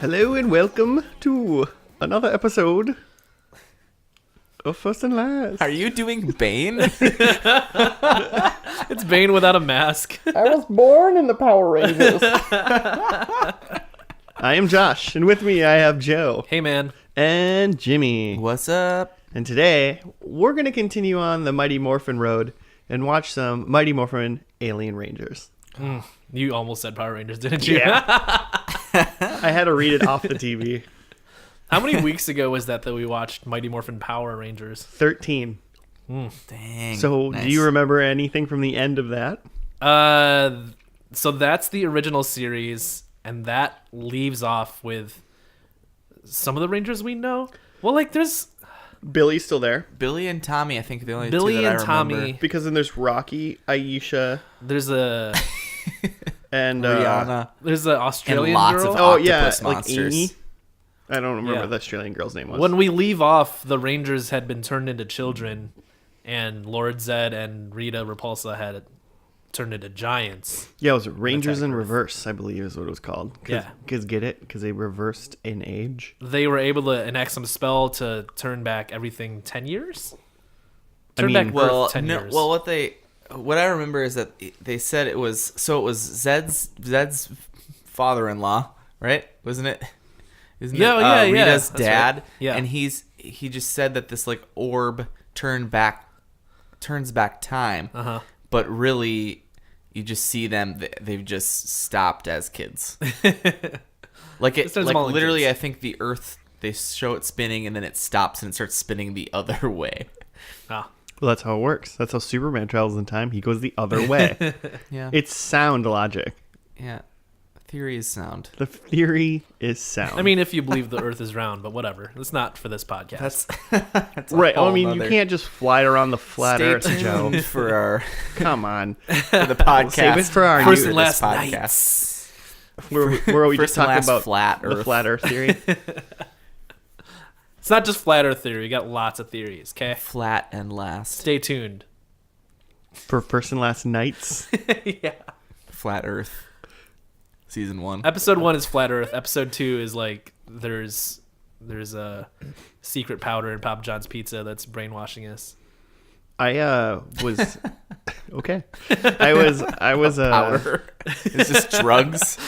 Hello and welcome to another episode of First and Last. Are you doing Bane? It's Bane without a mask. I was born in the Power Rangers. I am Josh, and with me I have Joe. Hey, man. And Jimmy. What's up? And today, we're going to continue on the Mighty Morphin Road and watch some Mighty Morphin Alien Rangers. You almost said Power Rangers, didn't you? Yeah. I had to read it off the TV. How many weeks ago was that we watched Mighty Morphin Power Rangers? 13. Dang. So, nice. do you remember anything from the end of that? So that's the original series, and that leaves off with some of the Rangers we know. Well, like, there's Billy's still there. Billy and Tommy, I think, are the only Billy two that and I Tommy. remember. Because then there's Rocky, Aisha, There's a and Rihanna. there's an Australian And lots girl. of oh yeah, octopus like monsters. Amy. I don't remember Yeah. what the Australian girl's name was. When we leave off, the Rangers had been turned into children, and Lord Zed and Rita Repulsa had turned into giants. Yeah, it was Rangers in Earth. Reverse, I believe is what it was called. Yeah. Because get it? Because they reversed in age. They were able to enact some spell to turn back everything 10 years? I Turn mean- back Well, Earth 10 no, years. well, what I remember is that they said it was Zed's father-in-law, right? Wasn't it? Isn't Yeah, it, yeah, yeah, Rita's that's dad? right. Yeah. And he just said that this like orb turns back time, but really, you just see them. They've just stopped as kids. Like It starts like smaller literally, kids. I think the Earth. They show it spinning, and then it stops, and it starts spinning the other way. Ah. Well, that's how it works. That's how Superman travels in time. He goes the other way. Yeah, It's sound logic. yeah. Theory is sound. The theory is sound. I mean, if you believe the Earth is round, but whatever. It's not for this podcast. That's a right. I whole mean, you nother- can't just fly around the flat Stay Earth, Joe. tuned for our Come on. for the podcast. Save it for our First new and last podcast. nights. Where we just First and talking last about flat the Earth. flat Earth theory. It's not just flat Earth theory. We got lots of theories, okay? Flat and last. Stay tuned. For first and last nights. Yeah. Flat Earth. Season 1. Episode 1 is flat Earth. Episode 2 is like there's a secret powder in Papa John's pizza that's brainwashing us. I was okay. I was Powder. Is this drugs?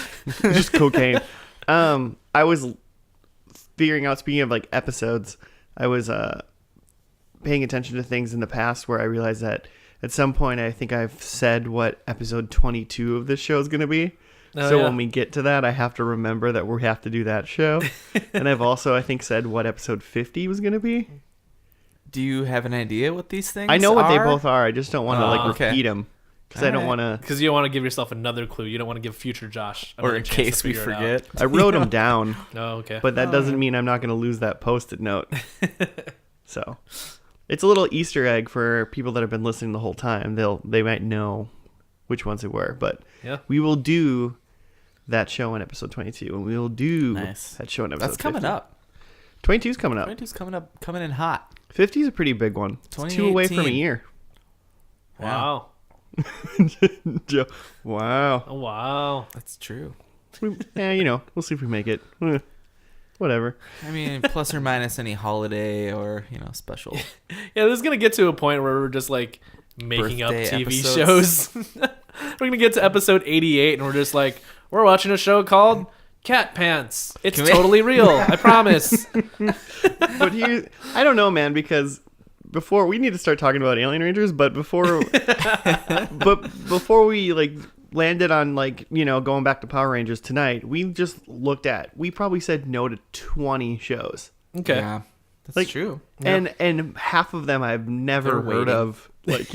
just cocaine. I was figuring out, speaking of like episodes, I was paying attention to things in the past where I realized that at some point I think I've said what episode 22 of this show is going to be. Oh, So yeah. when we get to that, I have to remember that we have to do that show. And I've also, I think, said what episode 50 was going to be. Do you have an idea what these things I know what they are? both are. I just don't want to like okay. repeat them because I don't want to. Because you don't want to give yourself another clue. You don't want to give future Josh Or another in chance case to we figure it forget. I wrote them down. out. Oh, okay. But that doesn't mean I'm not going to lose that Post-it note. So it's a little Easter egg for people that have been listening the whole time. They might know which ones it were. But Yeah. we will do that show in episode 22, and we will do Nice. that show in episode That's coming 50. up. 22 is coming up. 22's coming up. Coming in hot. 50 is a pretty big one. It's 2 away from a 2018. year. Wow. Joe. Wow. Oh, wow. That's true. Yeah, we'll see if we make it. Whatever. I mean, plus or minus any holiday or, special. Yeah, this is going to get to a point where we're just like making up Birthday TV episodes. shows. We're going to get to episode 88 and we're just like, we're watching a show called Cat Pants. It's Can we- totally real. I promise. But here, I don't know, man, because before we need to start talking about Alien Rangers, but before we like landed on like, going back to Power Rangers tonight, we probably said no to 20 shows. Okay. Yeah. That's Like, true. And half of them I've never They're heard waiting. of. Like,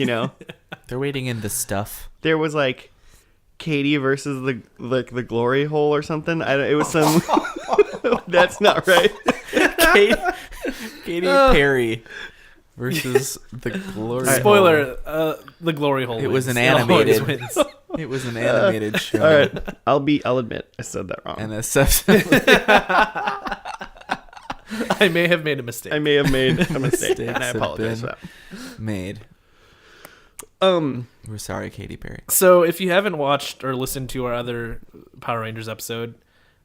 They're waiting in the stuff. there was like Katie versus the glory hole or something. It was some. That's not right. Katy Perry versus the glory. Spoiler, the glory hole It was wins. an It always animated- wins. It was an animated show. All right, I'll admit I said that wrong. And a sub- I may have made a mistake. I may have made a mistake, and I Mistakes have apologize been- for that. made. We're sorry, Katy Perry. So if you haven't watched or listened to our other Power Rangers episode,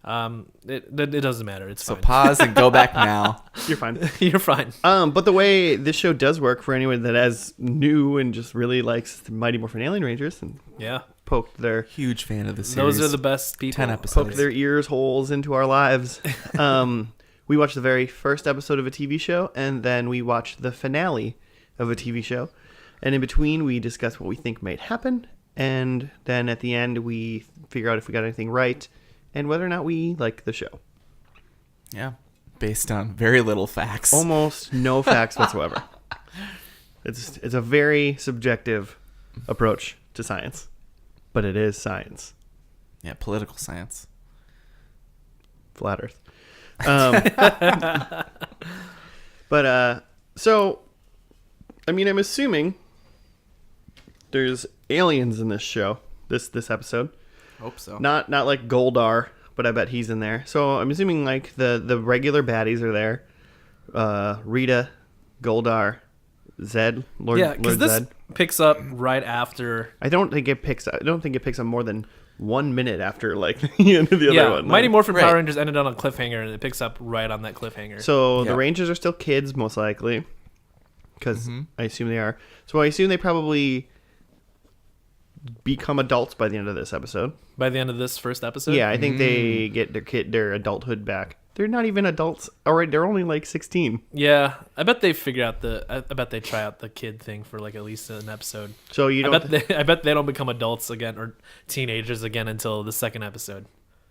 It doesn't matter. It's So fine. pause and go back now. You're fine. You're fine. But the way this show does work for anyone that is new and just really likes the Mighty Morphin Alien Rangers and Yeah. poked their Huge fan of the series. Those are the best people. 10 episodes. poked their ears holes into our lives. We watched the very first episode of a TV show, and then we watched the finale of a TV show. And in between, we discuss what we think might happen, and then at the end, we figure out if we got anything right and whether or not we like the show. Yeah. Based on very little facts. Almost no facts whatsoever. It's a very subjective approach to science, but it is science. Yeah, political science. Flat Earth. So, I mean, I'm assuming there's aliens in this show, this episode. Hope so. Not like Goldar, but I bet he's in there. So I'm assuming like the regular baddies are there. Rita, Goldar, Zed, Lord because this Zed. picks up right after. I don't think it picks up more than 1 minute after like the end of the other one. Mighty Morphin Right. Power Rangers ended on a cliffhanger, and it picks up right on that cliffhanger. So the Yeah. Rangers are still kids, most likely, because I assume they are. So I assume they probably become adults by the end of this episode. By the end of this first episode, Yeah, I think they get their adulthood back. They're not even adults. Alright, they're only like 16. yeah. I bet they figure out I bet they try out the kid thing for like at least an episode. So you I don't. bet they don't become adults again or teenagers again until the second episode.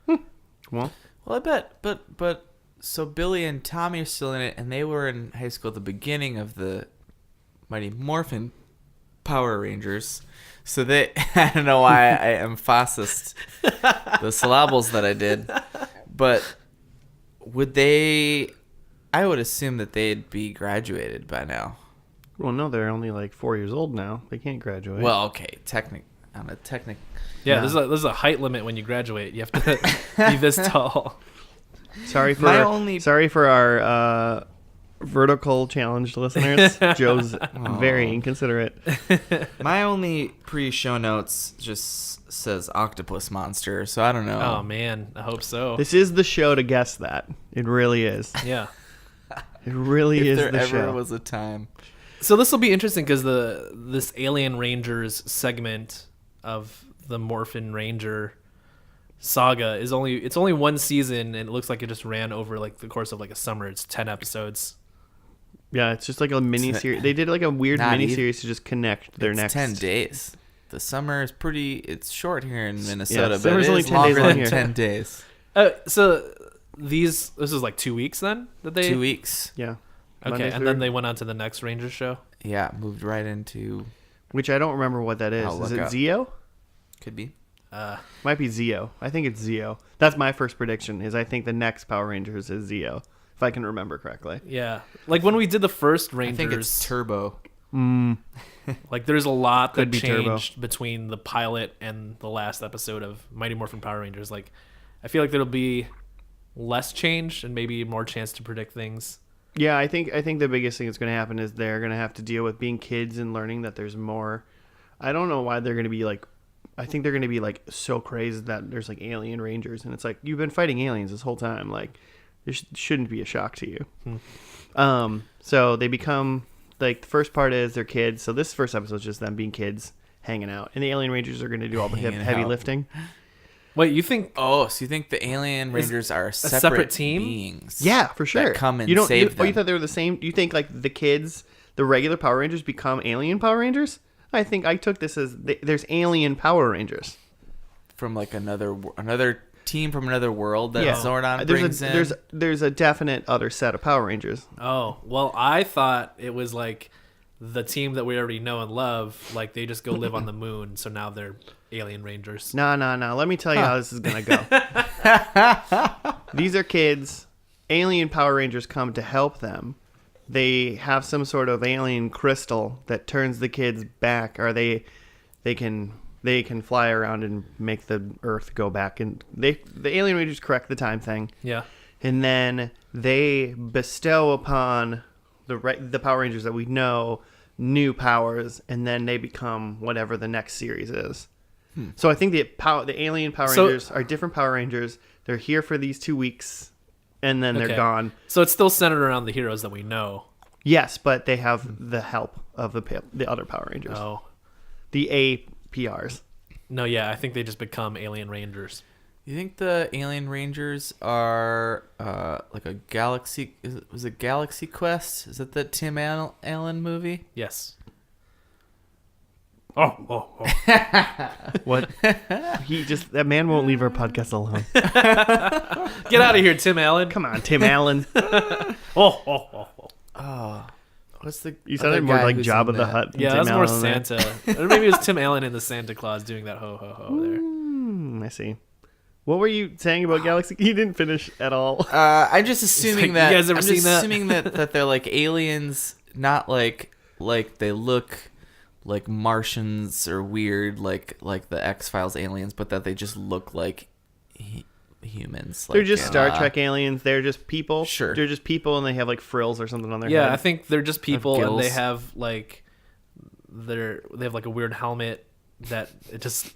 Well, Well, I bet, but so Billy and Tommy are still in it, and they were in high school at the beginning of the Mighty Morphin Power Rangers. So they, I don't know why I emphasized the syllables that I did, but would they? I would assume that they'd be graduated by now. well, no, they're only like 4 years old now. They can't graduate. Well, okay, on a Yeah, there's a height limit when you graduate. You have to be this tall. sorry for my sorry for our vertical challenged listeners. Joe's very inconsiderate. My only pre-show notes just says octopus monster, so I don't know. Oh man, I hope so. This is the show to guess that. It really is. Yeah. It really if is there the ever show. was a time. So this will be interesting because this Alien Rangers segment of the Morphin Ranger saga is only one season, and it looks like it just ran over like the course of like a summer. It's 10 episodes. Yeah, it's just like a mini series. They did like a weird Not mini even- series to just connect their It's next 10 days. The summer is it's short here in Minnesota, but summer's it only is 10 days longer long than here. 10 days. So this is like 2 weeks then that they 2 weeks. Yeah. Okay, Monday and then through- they went on to the next Ranger show. Yeah, moved right into which I don't remember what that is. I'll Is look it up. Zeo? could be. Might be Zeo. I think it's Zeo. That's my first prediction. Is I think the next Power Rangers is Zeo, if I can remember correctly. Yeah, like when we did the first I Rangers, think it's Turbo. like there's a lot that Could be Turbo. changed between the pilot and the last episode of Mighty Morphin Power Rangers. Like, I feel like there'll be less change and maybe more chance to predict things. Yeah, I think the biggest thing that's going to happen is they're going to have to deal with being kids and learning that there's more. I don't know why they're going to be like. I think they're going to be like so crazy that there's like alien rangers, and it's like you've been fighting aliens this whole time. Like, this shouldn't be a shock to you. So they become like the first part is they're kids. So this first episode is just them being kids hanging out, and the alien rangers are going to do all the Hanging heavy out. lifting. Wait, you think? Oh, so you think the Alien Rangers are a separate team? beings? Yeah, for sure. That come and you don't, save you, them. Oh, you thought they were the same? You think like the kids, the regular Power Rangers become alien Power Rangers? I think I took this as there's alien Power Rangers. From like another team from another world that Yeah. Zordon There's brings a, in. There's a definite other set of Power Rangers. Oh, well, I thought it was like the team that we already know and love. Like they just go live on the moon, so now they're Alien Rangers. No. Let me tell you how this is gonna go. These are kids. Alien Power Rangers come to help them. They have some sort of alien crystal that turns the kids back, or they can fly around and make the Earth go back. And the Alien Rangers correct the time thing, Yeah. and then they bestow upon the Power Rangers that we know new powers, and then they become whatever the next series is. So I think the alien Power So- Rangers are different Power Rangers. They're here for these 2 weeks, and then they're Okay. gone. So it's still centered around the heroes that we know. Yes, but they have the help of the other Power Rangers, Oh. the APRs. No, yeah, I think they just become Alien Rangers. You think the Alien Rangers are like a galaxy? Was it Galaxy Quest? Is that the Tim Allen movie? Yes. Oh. What? That man won't leave our podcast alone. Get out of here, Tim Allen. Come on, Tim Allen. Oh, what's the? You other sounded more guy like who's Jabba in the that? Hutt. than Yeah, Tim that's more Allen there. Santa. Or maybe it was Tim Allen in the Santa Claus doing that ho ho ho there. I see. What were you saying about Galaxy? You didn't finish at all. I'm just assuming like, that. you guys ever I'm seen just that? assuming that they're like aliens, not like they look like Martians or weird like the X-Files aliens, but that they just look like humans. They're like just in, Star Trek aliens. They're just people. Sure. They're just people, and they have like frills or something on their Yeah, head. I think they're just people, and they gills. have like they have like a weird helmet that it's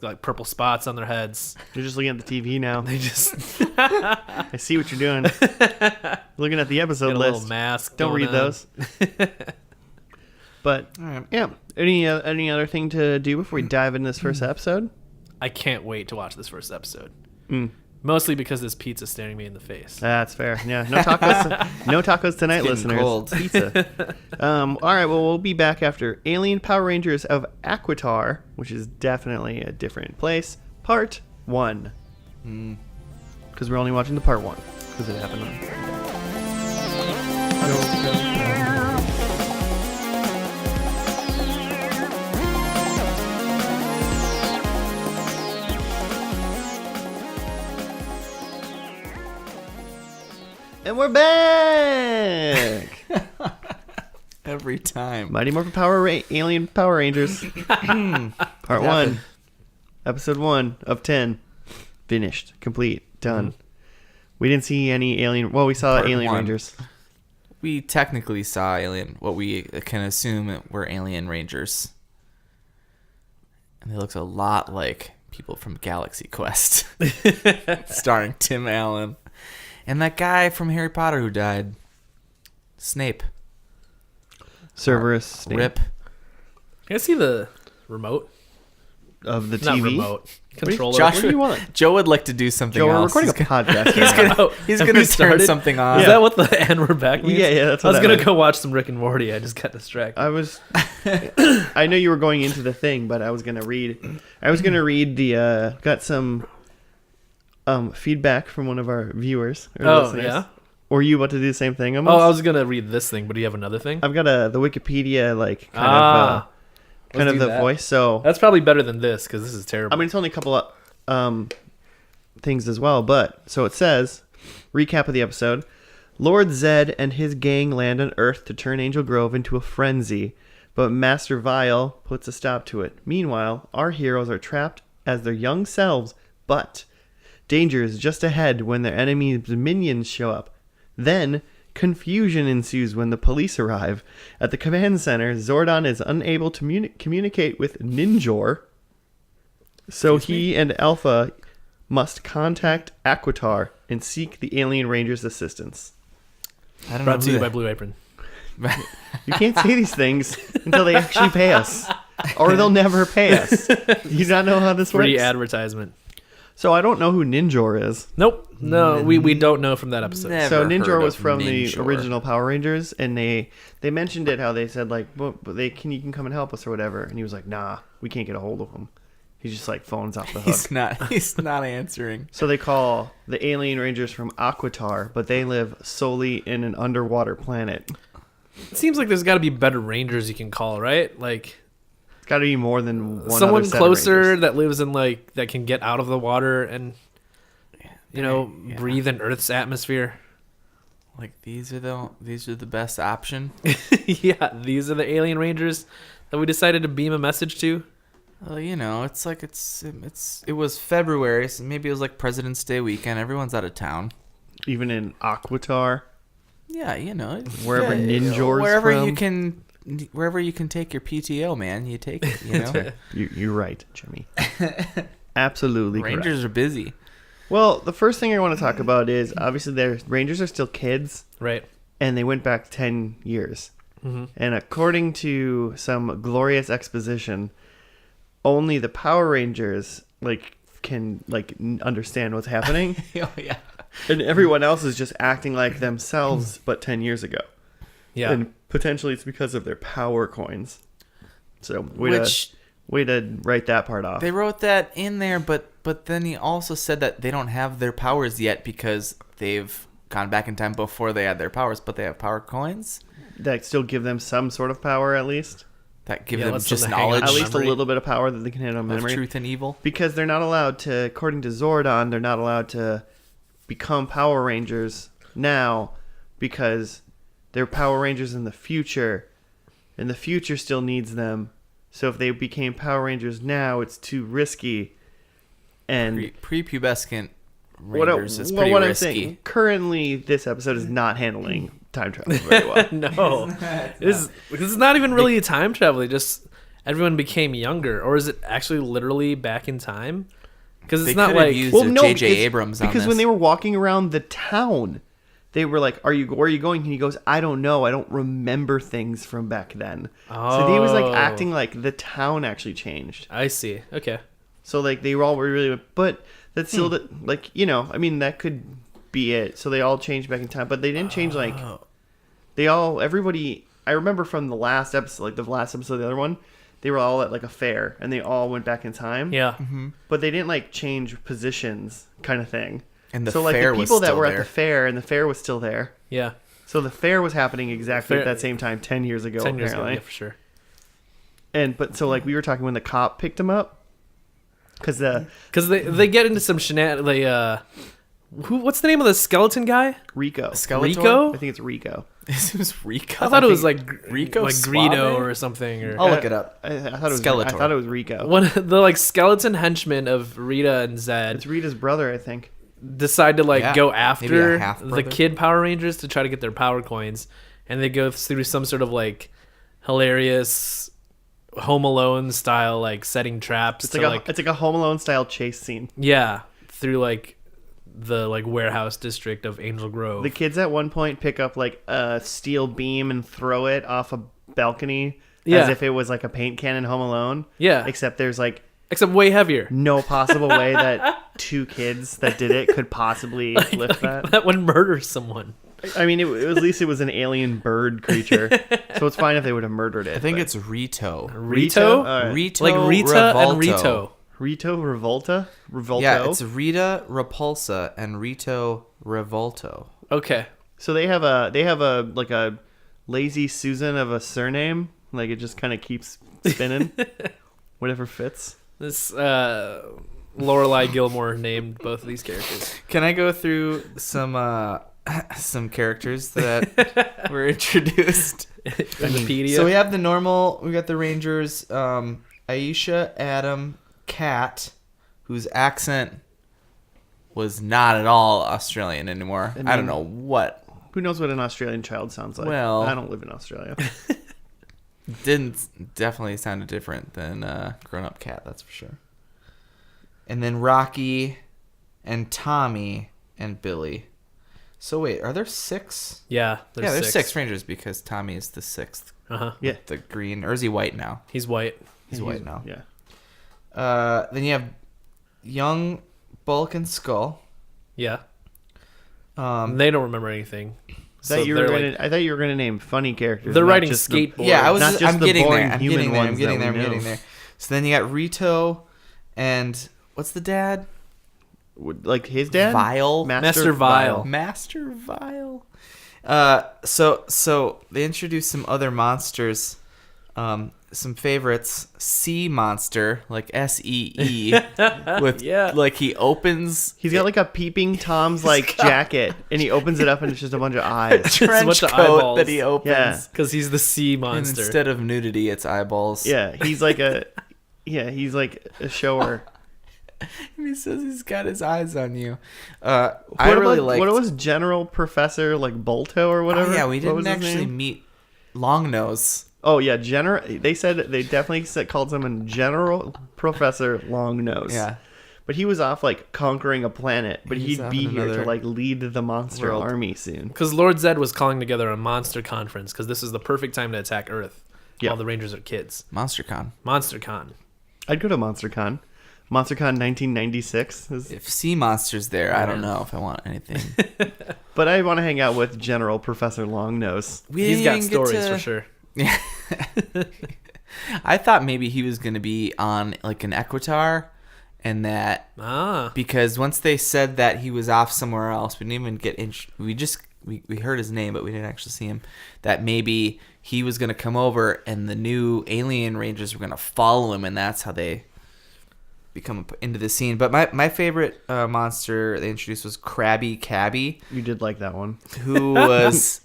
got like purple spots on their heads. You're just looking at the TV now. They just I see what you're doing. Looking at the episode got a list. little mask. Don't going read on. those. But All right. yeah, any other thing to do before we dive into this first episode? I can't wait to watch this first episode. Mm. Mostly because this pizza's staring me in the face. That's fair. Yeah, no tacos. No tacos tonight, It's getting listeners. cold. Pizza. All right. Well, we'll be back after Alien Power Rangers of Aquitar, which is definitely a different place. Part 1. Because we're only watching the part 1 because it happened on. And we're back. Every time. Mighty Morphin Alien Power Rangers. Part 1. Episode 1 of 10. Finished. Complete. Done. We didn't see any alien... Well, we saw Part Alien 1. Rangers. We technically saw what we can assume were Alien Rangers. And they looked a lot like people from Galaxy Quest. Starring Tim Allen. And that guy from Harry Potter who died. Snape. Cerberus. Snape. Rip. Can I see the remote? Of the Not TV. remote. Controller. Josh, What do you want? Joe would like to do something Joe, we're else. recording a podcast. He's right now. gonna, he's Have gonna we turn started? something on. Is Yeah. that what the "and we're back" means? Yeah, that's I what was that gonna meant. go watch some Rick and Morty. I just got distracted. I was... I know you were going into the thing, but I was going to read... the... got some feedback from one of our viewers. Or Oh, listeners. yeah? Or you about to do the same thing? Oh, Almost? I was gonna read this thing, but do you have another thing? I've got the Wikipedia kind Let's of do the that. voice. So That's probably better than this because this is terrible. I mean, it's only a couple of things as well. But so it says, recap of the episode: Lord Zed and his gang land on Earth to turn Angel Grove into a frenzy, but Master Vile puts a stop to it. Meanwhile, our heroes are trapped as their young selves, but danger is just ahead when their enemies' minions show up. Then, confusion ensues when the police arrive. At the command center, Zordon is unable to communicate with Ninjor, so he and Alpha must contact Aquitar and seek the Alien Rangers' assistance. I don't Brought know to you who by Blue Apron. You can't say these things until they actually pay us, or they'll never pay us. You not know how this Free works? advertisement. So I don't know who Ninjor is. Nope. No, we don't know from that episode. Never So heard Ninjor was of from the Ninjor. original Power Rangers, and they mentioned it, how they said like, well, you can come and help us or whatever, and he was like, nah, we can't get a hold of him. He's just like phones off the hook. He's not answering. So they call the Alien Rangers from Aquitar, but they live solely in an underwater planet. It seems like there's got to be better Rangers you can call, right? Like It's got to be more than one. someone other set of closer Rangers. that lives in that can get out of the water and breathe in Earth's atmosphere. Like these are the best option. Yeah, these are the Alien Rangers that we decided to beam a message to. Well, it's like it was February, so maybe it was like President's Day weekend. Everyone's out of town. Even in Aquitar, Yeah, Wherever Ninjor's wherever from. you can wherever you can take your PTO, man, you take it. You know, You're right, Jimmy. Absolutely Rangers correct. are busy. Well, the first thing I want to talk about is obviously their Rangers are still kids, Right. and they went back 10 years. Mm-hmm. And according to some glorious exposition, only the Power Rangers can understand what's happening, Oh yeah. and everyone else is just acting like themselves, but 10 years ago. Yeah. And potentially it's because of their power coins. So Which way to write that part off. they wrote that in there, but then he also said that they don't have their powers yet because they've gone back in time before they had their powers, but they have power coins That still give them some sort of power, at least. that give Yeah, them lets just them hang on knowledge At least memory. a little bit of power that they can handle of memory. truth and evil. Because they're not allowed to, according to Zordon, they're not allowed to become Power Rangers now because they're Power Rangers in the future, and the future still needs them. So if they became Power Rangers now, it's too risky. And Prepubescent Rangers is pretty what I'm risky. saying, currently this episode is not handling time travel very well. No, it's not even really a time travel. It just everyone became younger, or is it actually literally back in time? Because it's They not could have like used Well, no, J.J. because- Abrams on because this. when they were walking around the town, they were like, where are you going? And he goes, I don't know. I don't remember things from back then. So he was like Oh. acting like the town actually changed. I see. Okay. So like they were all really, but that's still like, I mean, that could be it. So they all changed back in time, but they didn't change like everybody. I remember from the last episode, like the last episode of the other one, they were all at like a fair and they all went back in time. Yeah. But they didn't like change positions kind of thing. And the so like fair the was people that still were there. at the fair and the fair was still there. Yeah. So the fair was happening exactly Fair- at that same time 10 years ago 10 years ago, apparently. yeah, for sure. But so like we were talking when the cop picked him up cuz Because they get into some what's the name of the skeleton guy? Rico. Skeletor? Rico? I think it's Rico. It was Rico. I thought it was like Rico like Suave? Greedo or something. Or I'll look it up. I thought it was Skeletor. I thought it was Rico. one of the like skeleton henchmen of Rita and Zed It's Rita's brother, I think. decide to like Yeah, go maybe a after half-brother. the kid Power Rangers to try to get their power coins, and they go through some sort of like hilarious Home Alone style like setting traps. It's to, like a Home Alone style chase scene. yeah, through like the like warehouse district of Angel Grove. The kids at one point pick up like a steel beam and throw it off a balcony Yeah. as if it was like a paint can in Home Alone. Yeah. Except there's like Except way heavier. no possible way that two kids that did it could possibly lift that. That would murder someone. I mean, at least it was an alien bird creature, so it's fine if they would have murdered it. I think but- it's Rito. Rito? All right. Rito Like Rita Revolto. and Rito. Rito Revolta. Revolto. Yeah, it's Rita Repulsa and Rito Revolto. Okay. So they have a like a lazy Susan of a surname. Like it just kind of keeps spinning, whatever fits. This Lorelai Gilmore named both of these characters. Can I go through some characters that were introduced? Wikipedia. So we have the normal. We got the Rangers. Aisha, Adam, Kat, whose accent was not at all Australian anymore. I don't know what. Who knows what an Australian child sounds like? Well- I don't live in Australia. Definitely sounded different than grown up Kat, that's for sure. And then Rocky and Tommy and Billy. So wait, are there 6? yeah, There's 6 Rangers because Tommy is the 6th. Uh-huh. Yeah, The green, or is he white now? He's white. He's white now. Yeah. Then you have Young, Bulk, and Skull. Yeah. Um, They don't remember anything. I thought you were gonna name funny characters. They're not riding just the- skateboards. yeah, not just I'm the getting boring there. I'm human getting there. I'm ones getting that there. we I'm know. getting there. So then you got Rito and what's the dad? Like his dad, Vile. Master Vile. Master Vile. So they introduced some other monsters, some favorites. Sea Monster, like SEE, with Yeah. like he opens. He's got like a peeping Tom's like jacket, and he opens it up, and it's just a bunch of eyes. trench bunch of coat eyeballs. that he opens. Yeah. Because he's the sea And monster. instead of nudity, it's eyeballs. Yeah, he's like a shower. And he says he's got his eyes on you. What I really about, like. what was General Professor like Bolto or whatever? Oh, yeah, we What was didn't his actually name? meet Longnose. Oh yeah, They said they definitely called someone General Professor Longnose. Yeah. But he was off like conquering a planet. But He's he'd off be in here to another like lead the monster world. army soon. Because Lord Zed was calling together a monster conference because this is the perfect time to attack Earth. Yeah. All the Rangers are kids. MonsterCon. MonsterCon. I'd go to MonsterCon. MonsterCon 1996. If sea monster's there, I don't know if I want anything. But I want to hang out with General Professor Longnose. He's got didn't get stories to- for sure. Yeah. I thought maybe he was going to be on like an Equitar, and that because once they said that he was off somewhere else, we didn't even get we heard his name, but we didn't actually see him. That maybe he was going to come over, and the new Alien Rangers were going to follow him, and that's how they become into the scene. But my favorite monster they introduced was Krabby Cabby, You did like that one. who was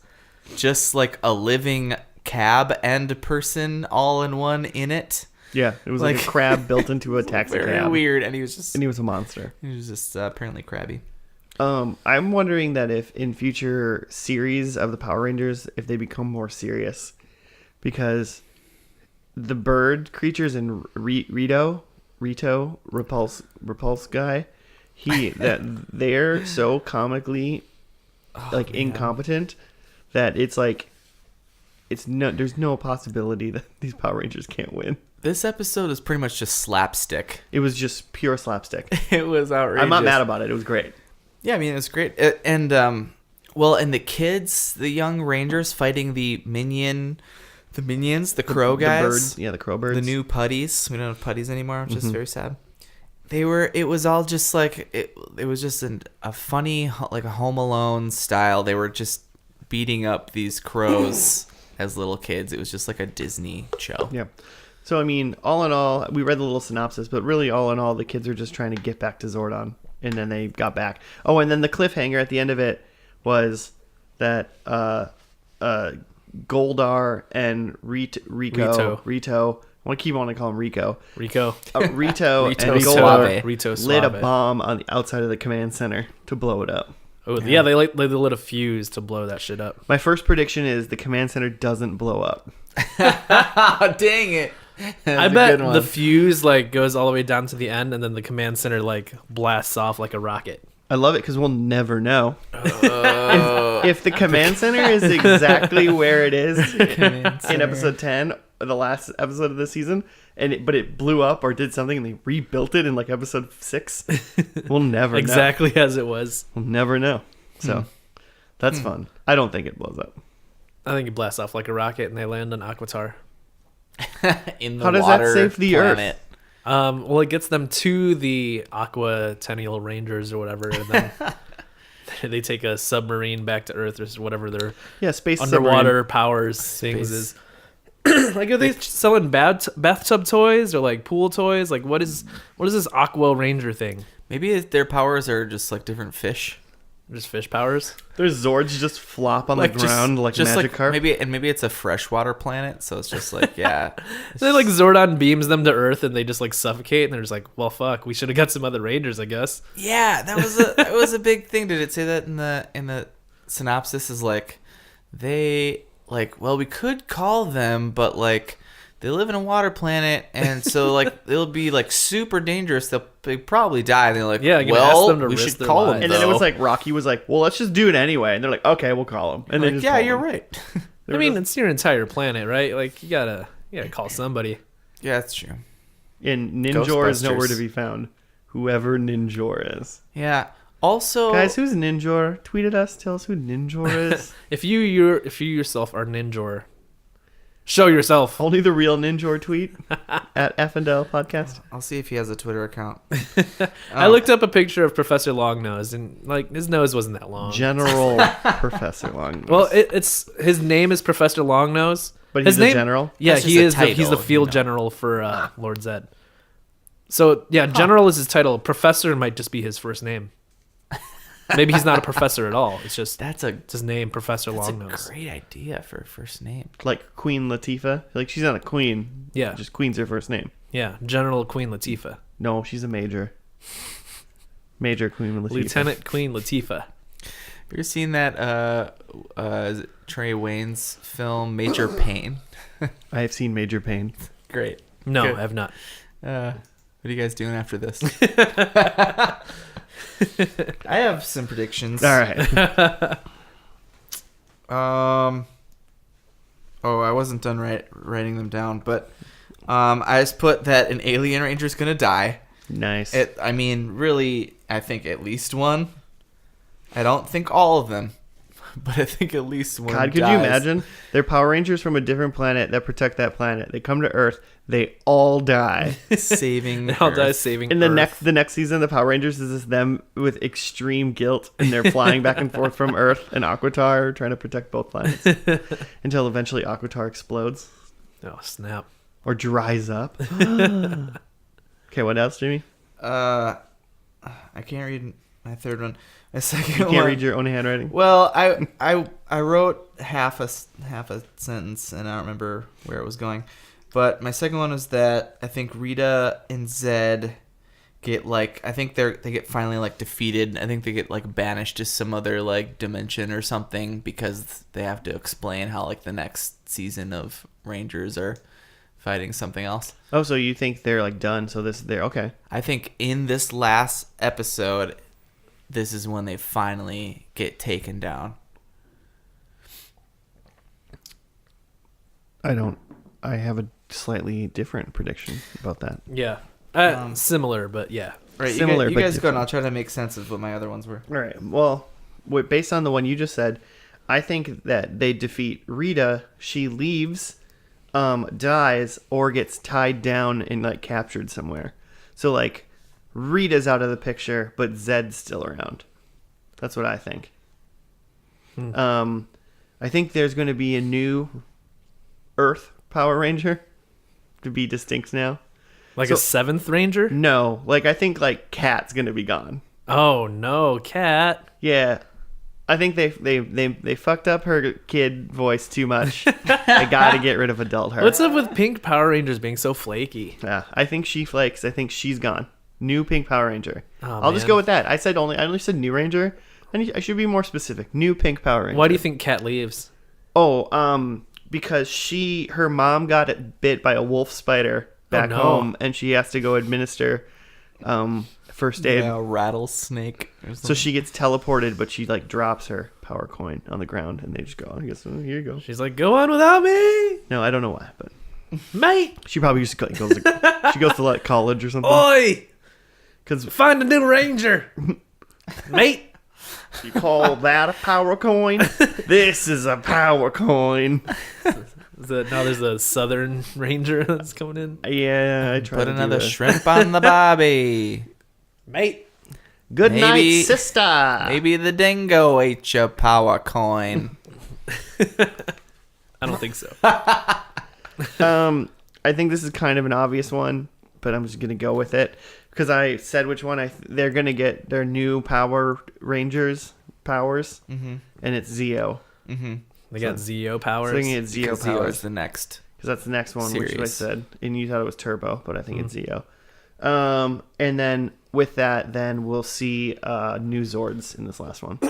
just like a living cab and person all in one in it. Yeah, it was like a crab built into a taxi Very cab. weird, and he was just a monster. apparently crabby. I'm wondering that if in future series of the Power Rangers, if they become more serious, because the bird creatures in Rito Repulse guy, they're so comically incompetent that it's like there's no possibility that these Power Rangers can't win. This episode is pretty much just slapstick. It was just pure slapstick. It was outrageous. I'm not mad about it. It was great. Yeah, I mean, it was great. And the kids, the young Rangers fighting the minions, the crow guys. The birds. Yeah, the crow birds. The new putties. We don't have putties anymore, which is very sad. It was all just like, it was just a funny, like a Home Alone style. They were just beating up these crows as little kids. It was just like a Disney show. Yeah. So, I mean, all in all, we read the little synopsis, but really, all in all, the kids are just trying to get back to Zordon, and then they got back. Oh, and then the cliffhanger at the end of it was that Goldar and Rito. I want to keep on to call him Rito. Rito And Suave. Goldar Rito lit a Suave. bomb on the outside of the command center to blow it up. Oh, yeah, they lit a fuse to blow that shit up. My first prediction is the command center doesn't blow up. Dang it. I bet the fuse goes all the way down to the end, and then the command center blasts off like a rocket. I love it because we'll never know. If the command center is exactly where it is in episode 10, the last episode of the season, but it blew up or did something and they rebuilt it in episode 6, we'll never know. Exactly as it was. We'll never know. So that's fun. I don't think it blows up. I think it blasts off like a rocket and they land on Aquitar. In the How does water that save the planet. Earth? Well, it gets them to the Aquatennial Rangers or whatever, and then they take a submarine back to Earth or whatever their Space underwater submarine. powers things is. Are they selling bathtub toys or pool toys? What is this Aqua Ranger thing? Maybe their powers are just different fish. Just fish powers? Their Zords just flop on the ground like just Magikarp. Maybe it's a freshwater planet, so it's just yeah. Then Zordon beams them to Earth and they just suffocate and they're just well fuck, we should have got some other Rangers, I guess. Yeah, that was a big thing. Did it say that in the synopsis? Is they we could call them, but they live in a water planet, and so it'll be super dangerous. They'll probably die. And they're ask them to we risk should their call lives. them. And then it was Rocky was well, let's just do it anyway. And they're okay, we'll call him. And then yeah, you're right. I mean, it's your entire planet, right? You gotta call somebody. Yeah, that's true. And Ninjor is nowhere to Ghostbusters. be found. Whoever Ninjor is. Yeah. Also, Guys, who's Ninjor? Tweet at us. Tell us who Ninjor is. If you yourself are Ninjor, show yourself. Only the real Ninjor tweet at F&L Podcast. I'll see if he has a Twitter account. I looked up a picture of Professor Longnose, and his nose wasn't that long. General Professor Longnose. Well, it's his name is Professor Longnose, but his he's a name, general? Yeah, That's he just a is. He's the title, field general for Lord Zed. So yeah, general is his title. Professor might just be his first name. Maybe he's not a professor at all. It's just it's his name, Professor Longnose. That's a great idea for a first name. Like Queen Latifah. She's not a queen. Yeah. Just Queen's her first name. Yeah, General Queen Latifah. No, she's a major. Major Queen Latifah. Lieutenant Queen Latifah. Have you ever seen that is it Trey Wayne's film Major Pain? I have seen Major Pain. Great. No, Good. I have not. What are you guys doing after this? I have some predictions. All right. I wasn't done writing them down, but I just put that an alien ranger's gonna die. Nice. Really, I think at least one. I don't think all of them, but I think at least one. God, could you imagine? They're Power Rangers from a different planet that protect that planet. They come to Earth. They all die. Saving They all Earth. die saving In the Earth. the next season, the Power Rangers is just them with extreme guilt, and they're flying back and forth from Earth and Aquitar, trying to protect both planets until eventually Aquitar explodes Oh, snap. or dries up. Okay, what else, Jimmy? I can't read my third one. My second You one. can't read your own handwriting. Well, I wrote half a sentence and I don't remember where it was going, but my second one was that I think Rita and Zed get they get finally defeated. I think they get banished to some other dimension or something because they have to explain how the next season of Rangers are fighting something else. Oh, so you think they're done? So they're okay. I think in this last episode, this is when they finally get taken down. I have a slightly different prediction about that. Yeah. Similar, but yeah. Right, Similar, you but guys go, and different. I'll try to make sense of what my other ones were. All right. Well, based on the one you just said, I think that they defeat Rita. She leaves, dies, or gets tied down and captured somewhere. So Rita's out of the picture, but Zed's still around. That's what I think. I think there's going to be a new Earth Power Ranger to be distinct now. A seventh Ranger? No, I think Cat's going to be gone. Oh, no. Cat. Yeah. I think they fucked up her kid voice too much. They got to get rid of adult her. What's up with pink Power Rangers being so flaky? Yeah, I think she flakes. I think she's gone. New pink Power Ranger. Oh, I'll just man. go with that. I only said new Ranger. I should be more specific. New pink Power Ranger. Why do you think Cat leaves? Oh, because her mom got bit by a wolf spider back no. home, and she has to go administer first aid. Yeah, rattlesnake. Or So she gets teleported, but she drops her power coin on the ground, and they just go, I guess, oh, here you go. She's like, go on without me, No, I don't know why, but mate. she probably just goes to college or something. Oi, Because find a new Ranger, mate. you call that a power coin? This is a power coin. Now there's a Southern Ranger that's coming in, Yeah, I tried Put to another do shrimp on the bobby. mate. Good night, Maybe- sister. Maybe the dingo ate your power coin. I don't think so. I think this is kind of an obvious one, but I'm just gonna go with it because I said which one they're gonna get their new Power Rangers powers, and it's Zeo. They got Zeo So powers. I think it's Zeo Because he was powers the next. because that's the next one, which I series. said, and you thought it was Turbo, but I think it's Zeo. And then with that, then we'll see new Zords in this last one. I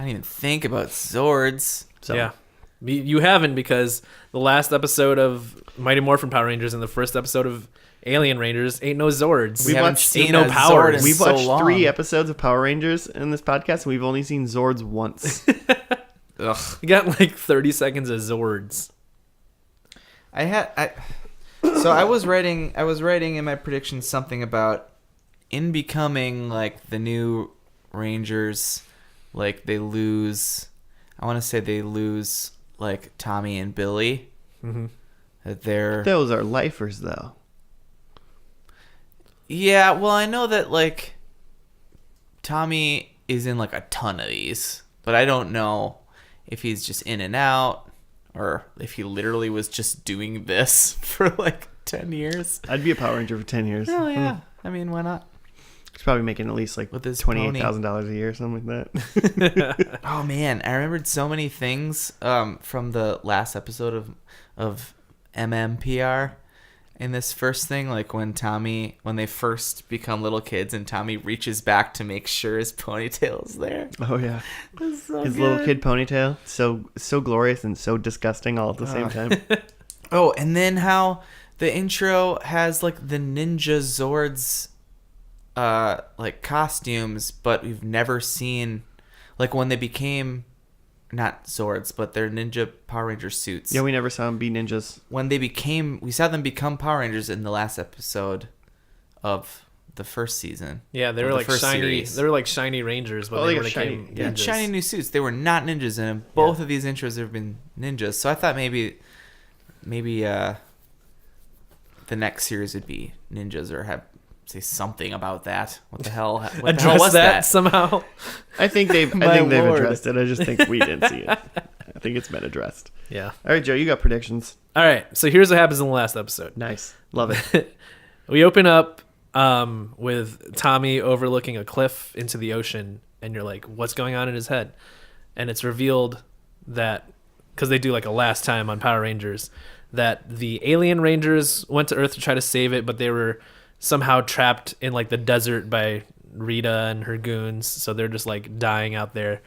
didn't even think about Zords. So Yeah. You haven't, because the last episode of Mighty Morphin Power Rangers and the first episode of Alien Rangers ain't no Zords. We haven't watched- seen ain't no a powers. Zord in we've so watched long. 3 episodes of Power Rangers in this podcast, and we've only seen Zords once. Ugh. You got 30 seconds of Zords. So I was writing in my predictions something about in becoming the new Rangers, they lose. I want to say they lose Tommy and Billy. Mm-hmm. That they're Those are lifers, though. Yeah, well, I know that Tommy is in a ton of these, but I don't know if he's just in and out or if he literally was just doing this for 10 years. I'd be a Power Ranger for 10 years. Oh yeah, I mean, why not? He's probably making at least With his $28,000 a year or something like that. Oh man, I remembered so many things from the last episode of MMPR, in this first thing, like when they first become little kids and Tommy reaches back to make sure his ponytail's there. Oh yeah, So his good. little kid ponytail, so glorious and so disgusting all at the same time. Oh, and then how the intro has like the Ninja Zords like costumes, but we've never seen like when they became not Zords, but they're Ninja Power Ranger suits. Yeah, we never saw him be ninjas. When we saw them become Power Rangers in the last episode of the first season. Yeah, they of were the like first shiny. series. They were like shiny Rangers, but Oh, they they were got shiny- became They had ninjas. shiny new suits. They were not ninjas, and in both of these intros have been ninjas. So I thought maybe the next series would be ninjas or say something about that. What the hell? What the hell Address was that that? somehow. I think they've My Lord. addressed it. I just think we didn't see it. I think it's been addressed. Yeah. All right, Joe, you got predictions. All right. So here's what happens in the last episode. Nice, love it. We open up with Tommy overlooking a cliff into the ocean, and you're like, what's going on in his head? And it's revealed that, because they do like a last time on Power Rangers, that the alien Rangers went to Earth to try to save it, but they were somehow trapped in like the desert by Rita and her goons. So they're just like dying out there.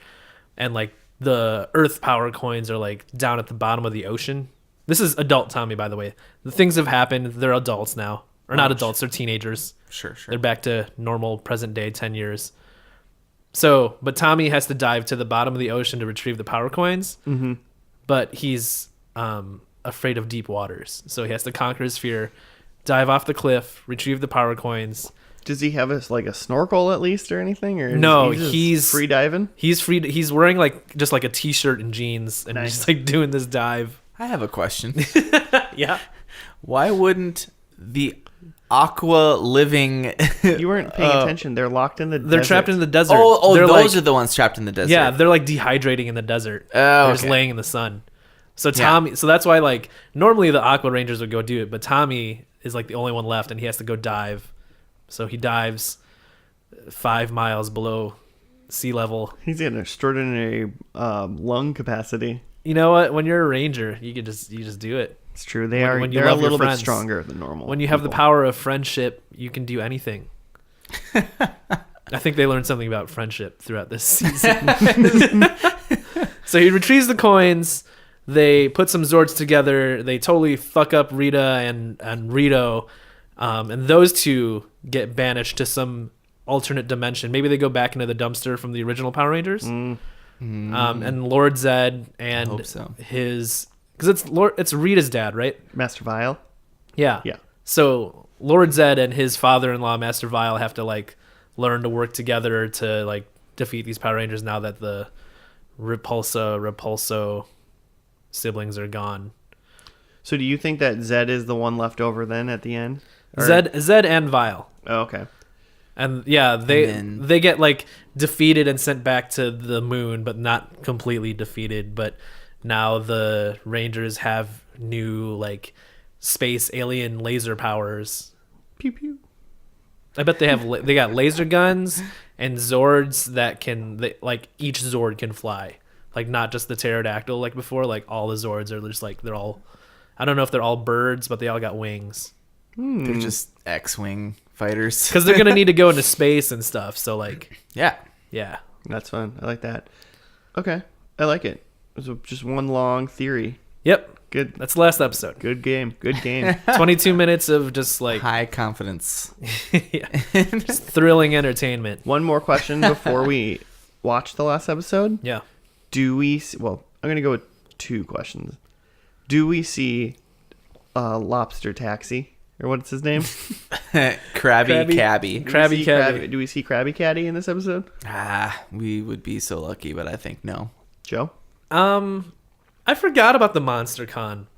And like the Earth power coins are like down at the bottom of the ocean. This is adult Tommy, by the way. The things have happened. They're adults now. Or not adults, they're teenagers. Sure. They're back to normal present day 10 years. So, but Tommy has to dive to the bottom of the ocean to retrieve the power coins. Mm-hmm. But he's afraid of deep waters. So he has to conquer his fear, dive off the cliff, retrieve the power coins. Does he have a snorkel at least or anything? Or No, just he's free diving. He's free. He's wearing like just like a t-shirt and jeans, and Nice. he's like doing this dive. I have a question. Yeah. Why wouldn't the aqua living? You weren't paying attention. They're locked in the. They're trapped in the desert. Oh, They're those like, are the ones trapped in the desert. Yeah, they're like dehydrating in the desert. Oh, They're just okay. laying in the sun. So Tommy, so that's why like normally the Aqua Rangers would go do it, but Tommy is like the only one left, and he has to go dive. So he dives 5 miles below sea level. He's got an extraordinary lung capacity. You know what? When you're a ranger, you just do it. It's true. They're When you a love your little bit friends. stronger than normal. When you have the people. power of friendship, you can do anything. I think they learned something about friendship throughout this season. So he retrieves the coins. They put some Zords together. They totally fuck up Rita and Rito. And those two get banished to some alternate dimension. Maybe they go back into the dumpster from the original Power Rangers. And Lord Zed and hope so. his... Because it's Rita's dad, right? Master Vile. Yeah. Yeah. So Lord Zed and his father-in-law, Master Vile, have to like learn to work together to like defeat these Power Rangers now that the Repulso siblings are gone. So do you think that Zed is the one left over then at the end? Or- Zed and Vile. Oh, okay. And yeah, they And then- they get like defeated and sent back to the moon, but not completely defeated. But now the Rangers have new like space alien laser powers. Pew pew. I bet they have they got laser guns and Zords that like each Zord can fly, like not just the pterodactyl like before. Like all the Zords are just like they're all. I don't know if they're all birds, but they all got wings. They're just X-wing fighters. Because they're gonna need to go into space and stuff. So like, Yeah. yeah. That's fun. I like that. Okay. I like it. It was just one long theory. Yep. Good. That's the last episode. Good game. Good game. 22 minutes of just like High confidence. yeah, just thrilling entertainment. One more question before we watch the last episode. Yeah. Do we? Well, I'm gonna go with 2 questions. Do we see Lobster Taxi, or what's his name? Krabby Cabby. Do we Krabby see Caddy. Do we see Krabby Caddy in this episode? We would be so lucky, but I think no. Joe? I forgot about the Monster Con.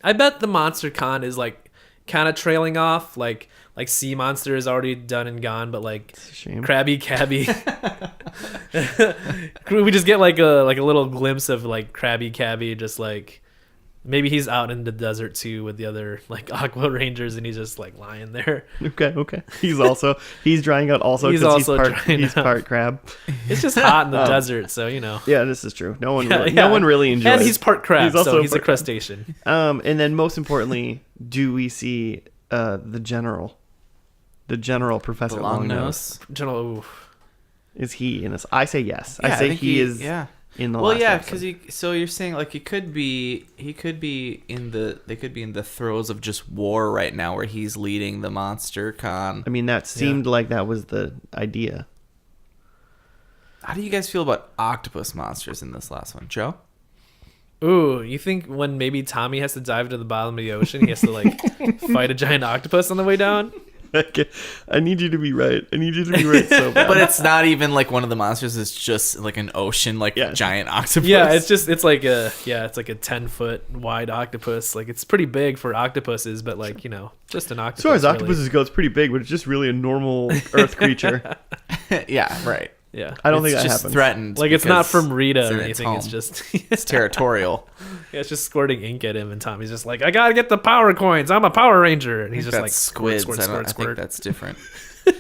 I bet the Monster Con is like kind of trailing off. Like Sea Monster is already done and gone, but like It's a shame. Krabby Cabby. We just get like a little glimpse of like Krabby Cabby just like Maybe he's out in the desert too with the other like Aqua Rangers, and he's just like lying there. Okay. He's drying out also He's because also drying he's out. part crab. It's just hot in the desert, so you know. Yeah, this is true. No one Yeah. really enjoys. And he's part crab, so he's a part crab. crustacean. And then most importantly, do we see the general Professor The Longnose? Longnose. General, ooh. Is he in this? I say yes. Yeah, I say think he is. Yeah. In the well, last yeah, episode. because so you're saying like he could be in the throes of just war right now, where he's leading the monster con. I mean, that seemed like that was the idea. How do you guys feel about octopus monsters in this last one, Joe? Ooh, you think when maybe Tommy has to dive to the bottom of the ocean, he has to like fight a giant octopus on the way down? I need you to be right. I need you to be right so bad. But it's not even like one of the monsters. It's just like an ocean, like giant octopus. Yeah, it's like a 10-foot wide octopus. Like it's pretty big for octopuses, but like just an octopus. As far as really. octopuses go, it's pretty big, but it's just really a normal Earth creature. Yeah, right. Yeah, I don't think It's that just happens. threatened. like it's not because from Rita it's or in anything. home. It's just It's territorial. yeah, it's just squirting ink at him, and Tommy's just like, I gotta get the power coins. I'm a Power Ranger, and he's just That's like squids. squirt, I squirt, think that's different. He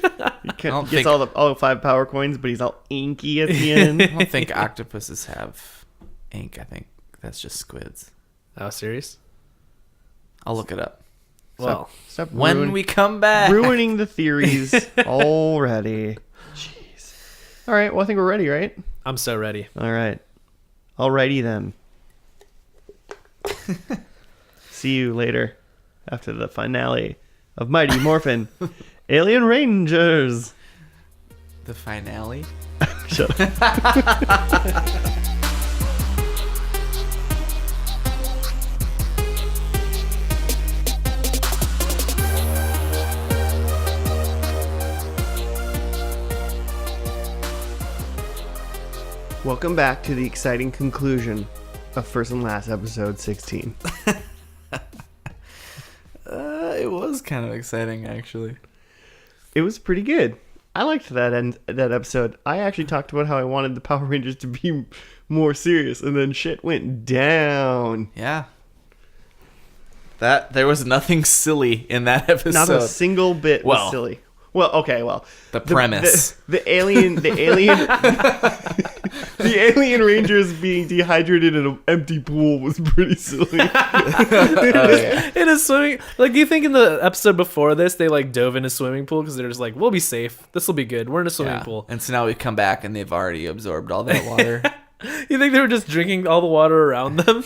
don't gets think- all 5 power coins, but he's all inky at the end. I don't think octopuses have ink. I think that's just squids. Oh, serious? I'll look it up. Well, Stop When we come back. ruining the theories already. Jeez. All right. Well, I think we're ready, right? I'm so ready. All right. Alrighty then. See you later after the finale of Mighty Morphin Alien Rangers. The finale. Shut up. Welcome back to the exciting conclusion of First and Last episode 16. It was kind of exciting, actually. It was pretty good. I liked that episode. I actually talked about how I wanted the Power Rangers to be more serious, and then shit went down. Yeah. There was nothing silly in that episode. Not a single bit was Well, silly. Well, okay, well, the premise. the alien, the alien Rangers being dehydrated in an empty pool was pretty silly. In a swimming, like, do you think in the episode before this they like dove in a swimming pool because they're just like, we'll be safe, this will be good, we're in a swimming Yeah. poll. And so now we come back and they've already absorbed all that water. You think they were just drinking all the water around them?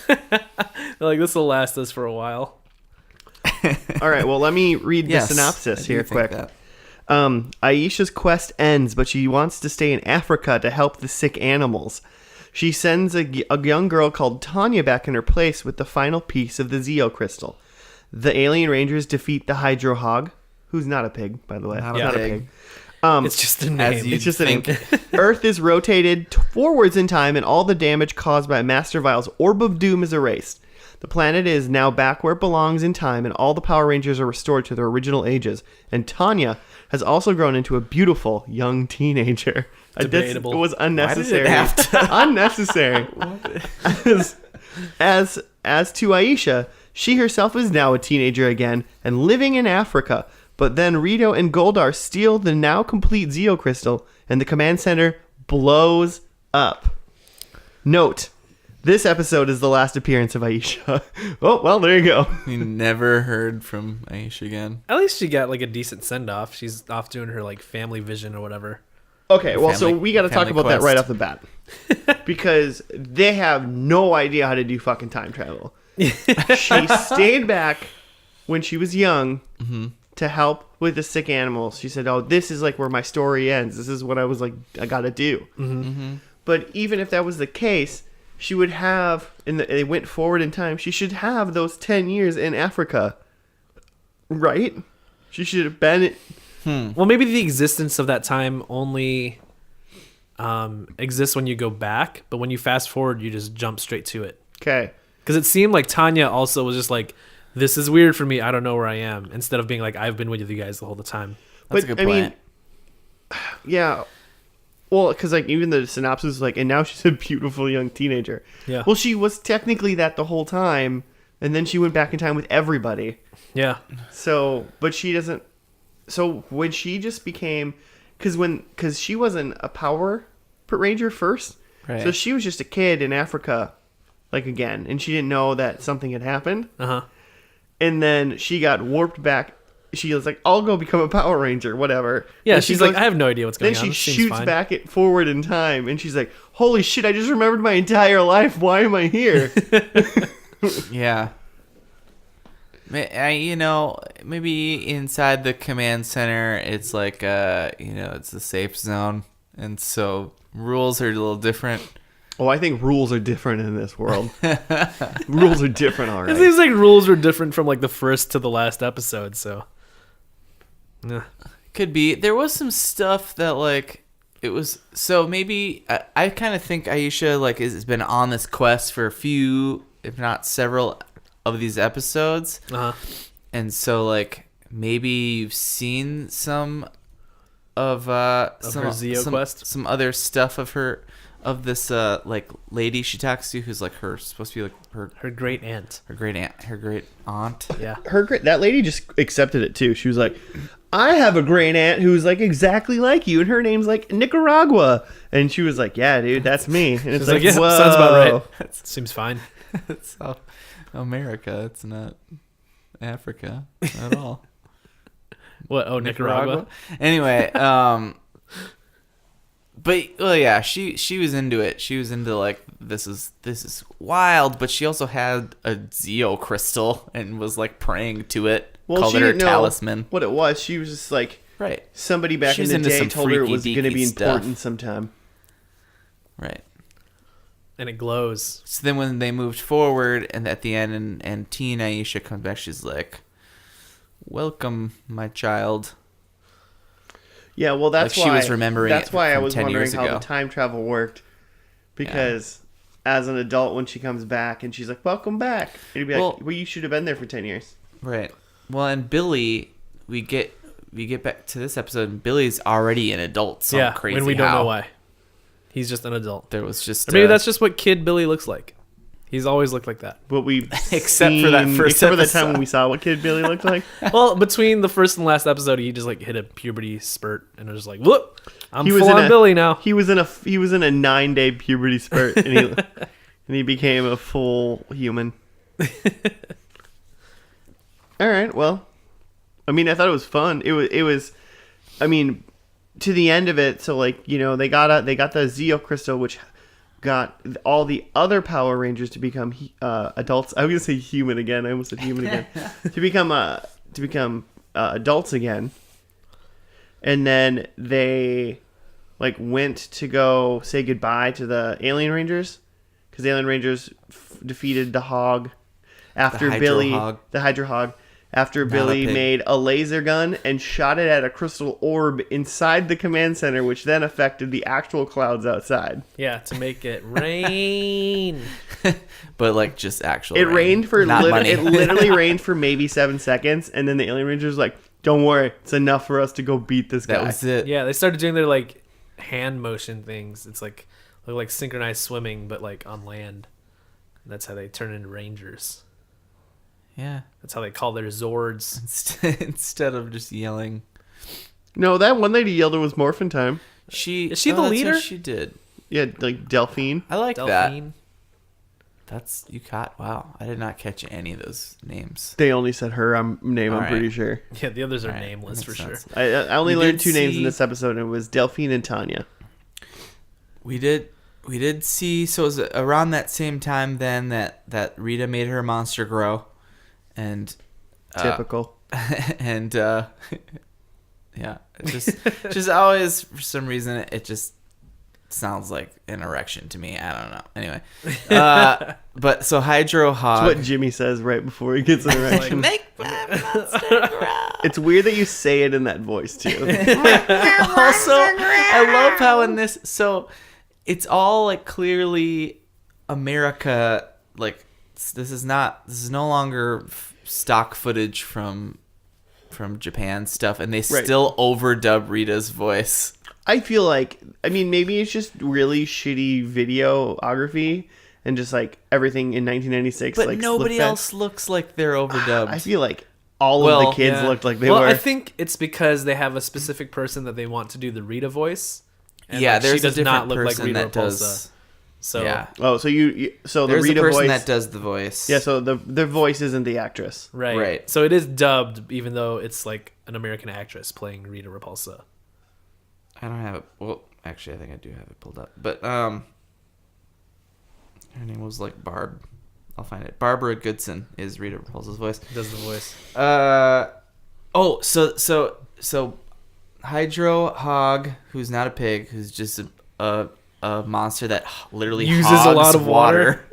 They're like, this will last us for a while. All right, well, let me read Yes, the synopsis I do here think quick. that. Aisha's quest ends, but she wants to stay in Africa to help the sick animals. She sends a young girl called Tanya back in her place with the final piece of the Zeo crystal. The alien Rangers defeat the Hydro Hog, who's not a pig, by the way. Not It's a not pig. It's just a name. As you It's just think. an Earth is rotated forwards in time, and all the damage caused by Master Vile's Orb of Doom is erased. The planet is now back where it belongs in time, and all the Power Rangers are restored to their original ages. And Tanya has also grown into a beautiful young teenager. Debatable. It was unnecessary. Why did it have Unnecessary. As to Aisha, she herself is now a teenager again and living in Africa. But then Rito and Goldar steal the now complete Zeo crystal, and the command center blows up. Note: this episode is the last appearance of Aisha. Oh, well, there you go. We never heard from Aisha again. At least she got like a decent send off. She's off doing her like family vision or whatever. Okay, well, so Family- we got to talk family about that quest. right off the bat. Because they have no idea how to do fucking time travel. She stayed back when she was young to help with the sick animals. She said, oh, this is like where my story ends. This is what I was like, I got to do. But even if that was the case, she would have, and they went forward in time, she should have those 10 years in Africa. Right? She should have been... Well, maybe the existence of that time only exists when you go back, but when you fast forward, you just jump straight to it. Okay. Because it seemed like Tanya also was just like, this is weird for me, I don't know where I am, instead of being like, I've been with you guys the whole time. That's a good I point. mean, yeah. Well, because like even the synopsis is like, and now she's a beautiful young teenager. Yeah. Well, she was technically that the whole time, and then she went back in time with everybody. Yeah. So, but she doesn't. So when she just became, because she wasn't a Power Ranger first, Right. so she was just a kid in Africa, like again, and she didn't know that something had happened. And then she got warped back. She was like, "I'll go become a Power Ranger, whatever." Yeah, And she's she like, goes- I have no idea what's going Then on. she This seems shoots fine. back forward in time, and she's like, "Holy shit! I just remembered my entire life. Why am I here?" Yeah. Maybe inside the command center, it's like, it's a safe zone. And so rules are a little different. Oh, I think rules are different in this world. Rules are different, all It right. seems like rules were different from like the first to the last episode. So, yeah. Could be. There was some stuff that like it was. So maybe I kind of think Aisha like has been on this quest for a few, if not several, of these episodes. And so like maybe you've seen some of her Zeo quest? some other stuff of her, of this like lady she talks to who's like supposed to be like Her great aunt. her great aunt. Yeah. That lady just accepted it too. She was like, "I have a great aunt who's like exactly like you, and her name's like Nicaragua." And she was like, "Yeah, dude, that's me." And it's She's like, yeah, whoa. sounds about right. Seems fine. It's South America. It's not Africa at all. What? Oh, Nicaragua? Anyway, but well, yeah, she was into it. She was into like this is wild, but she also had a Zeo crystal and was like praying to it. Well, called she it her didn't know talisman. what it was. She was just like, Right. somebody back She's in the into day some told her it was freaky going to be deaky stuff. important sometime. Right. And it glows. So then when they moved forward and at the end and teen Aisha comes back, she's like, "Welcome, my child." Yeah, well, that's Like she why was remembering That's it why I from was 10 wondering years how ago. the time travel worked, because as an adult, when she comes back and she's like, "Welcome back," it'd be like, "Well, you should have been there for 10 years." Right. Well, and Billy, we get back to this episode, and Billy's already an adult. Some crazy when we don't how. know why. He's just an adult. There was just Or maybe that's just what Kid Billy looks like. He's always looked like that. But we Except for that first except for the episode. time when we saw what Kid Billy looked like. Well, between the first and last episode, he just like hit a puberty spurt and it was like, whoop! I'm He was full in on a- Billy now. He was in a 9-day puberty spurt, and he became a full human. All right, well, I mean, I thought it was fun. It was, I mean, to the end of it. So like, they got the Zeo crystal, which got all the other Power Rangers to become adults. I was gonna say human again. I almost said human again. to become adults again. And then they like went to go say goodbye to the Alien Rangers, because the Alien Rangers defeated the Hog after Hydro Billy, Hog. the Hydro Hog, after Not a Billy pig. made a laser gun and shot it at a crystal orb inside the command center, which then affected the actual clouds outside. Yeah, to make it rain. but like just actual. It rained for not money. it literally rained for maybe 7 seconds, and then the Alien Rangers like, "Don't worry, it's enough for us to go beat this guy." That was it. Yeah, they started doing their like hand motion things. It's like look like synchronized swimming, but like on land. And that's how they turn into Rangers. Yeah. That's how they call their Zords. Instead of just yelling. No, that one lady yelled it was morphin time. Is she the that's what leader? She did. Yeah, like Delphine. I like that. Delphine. That's you caught. Wow, I did not catch any of those names. They only said her name, All I'm right. pretty sure. Yeah, the others are All right, nameless that for makes sure. sense. I only We learned did 2 names in see- this episode, and it was Delphine and Tanya. We did see. So it was around that same time then that Rita made her monster grow, and Typical. and yeah, it just always for some reason it just sounds like an erection to me. I don't know. Anyway, but so Hydro Hog. That's what Jimmy says right before he gets an erection. Make my monster grow. It's weird that you say it in that voice too. Also, I love how in this, so it's all like clearly America. Like this is no longer stock footage from Japan stuff, and they still overdub Rita's voice. I feel like, I mean, maybe it's just really shitty videography and just like everything in 1996. But like nobody looked bad. else looks like they're overdubbed. I feel like all of the kids looked like they were. I think it's because they have a specific person that they want to do the Rita voice. And yeah, like, there's she does a different not look like person Rita that Repulsa. does. So Yeah. Oh, so so the There's Rita a person voice that does the voice. Yeah, so the voice isn't the actress. right. So it is dubbed, even though it's like an American actress playing Rita Repulsa. I don't have it. Well, actually, I think I do have it pulled up. But her name was like Barb. I'll find it. Barbara Goodson is Rita Repulsa's voice. Does the voice? So Hydro Hog, who's not a pig, who's just a monster that literally Uses hogs a lot of water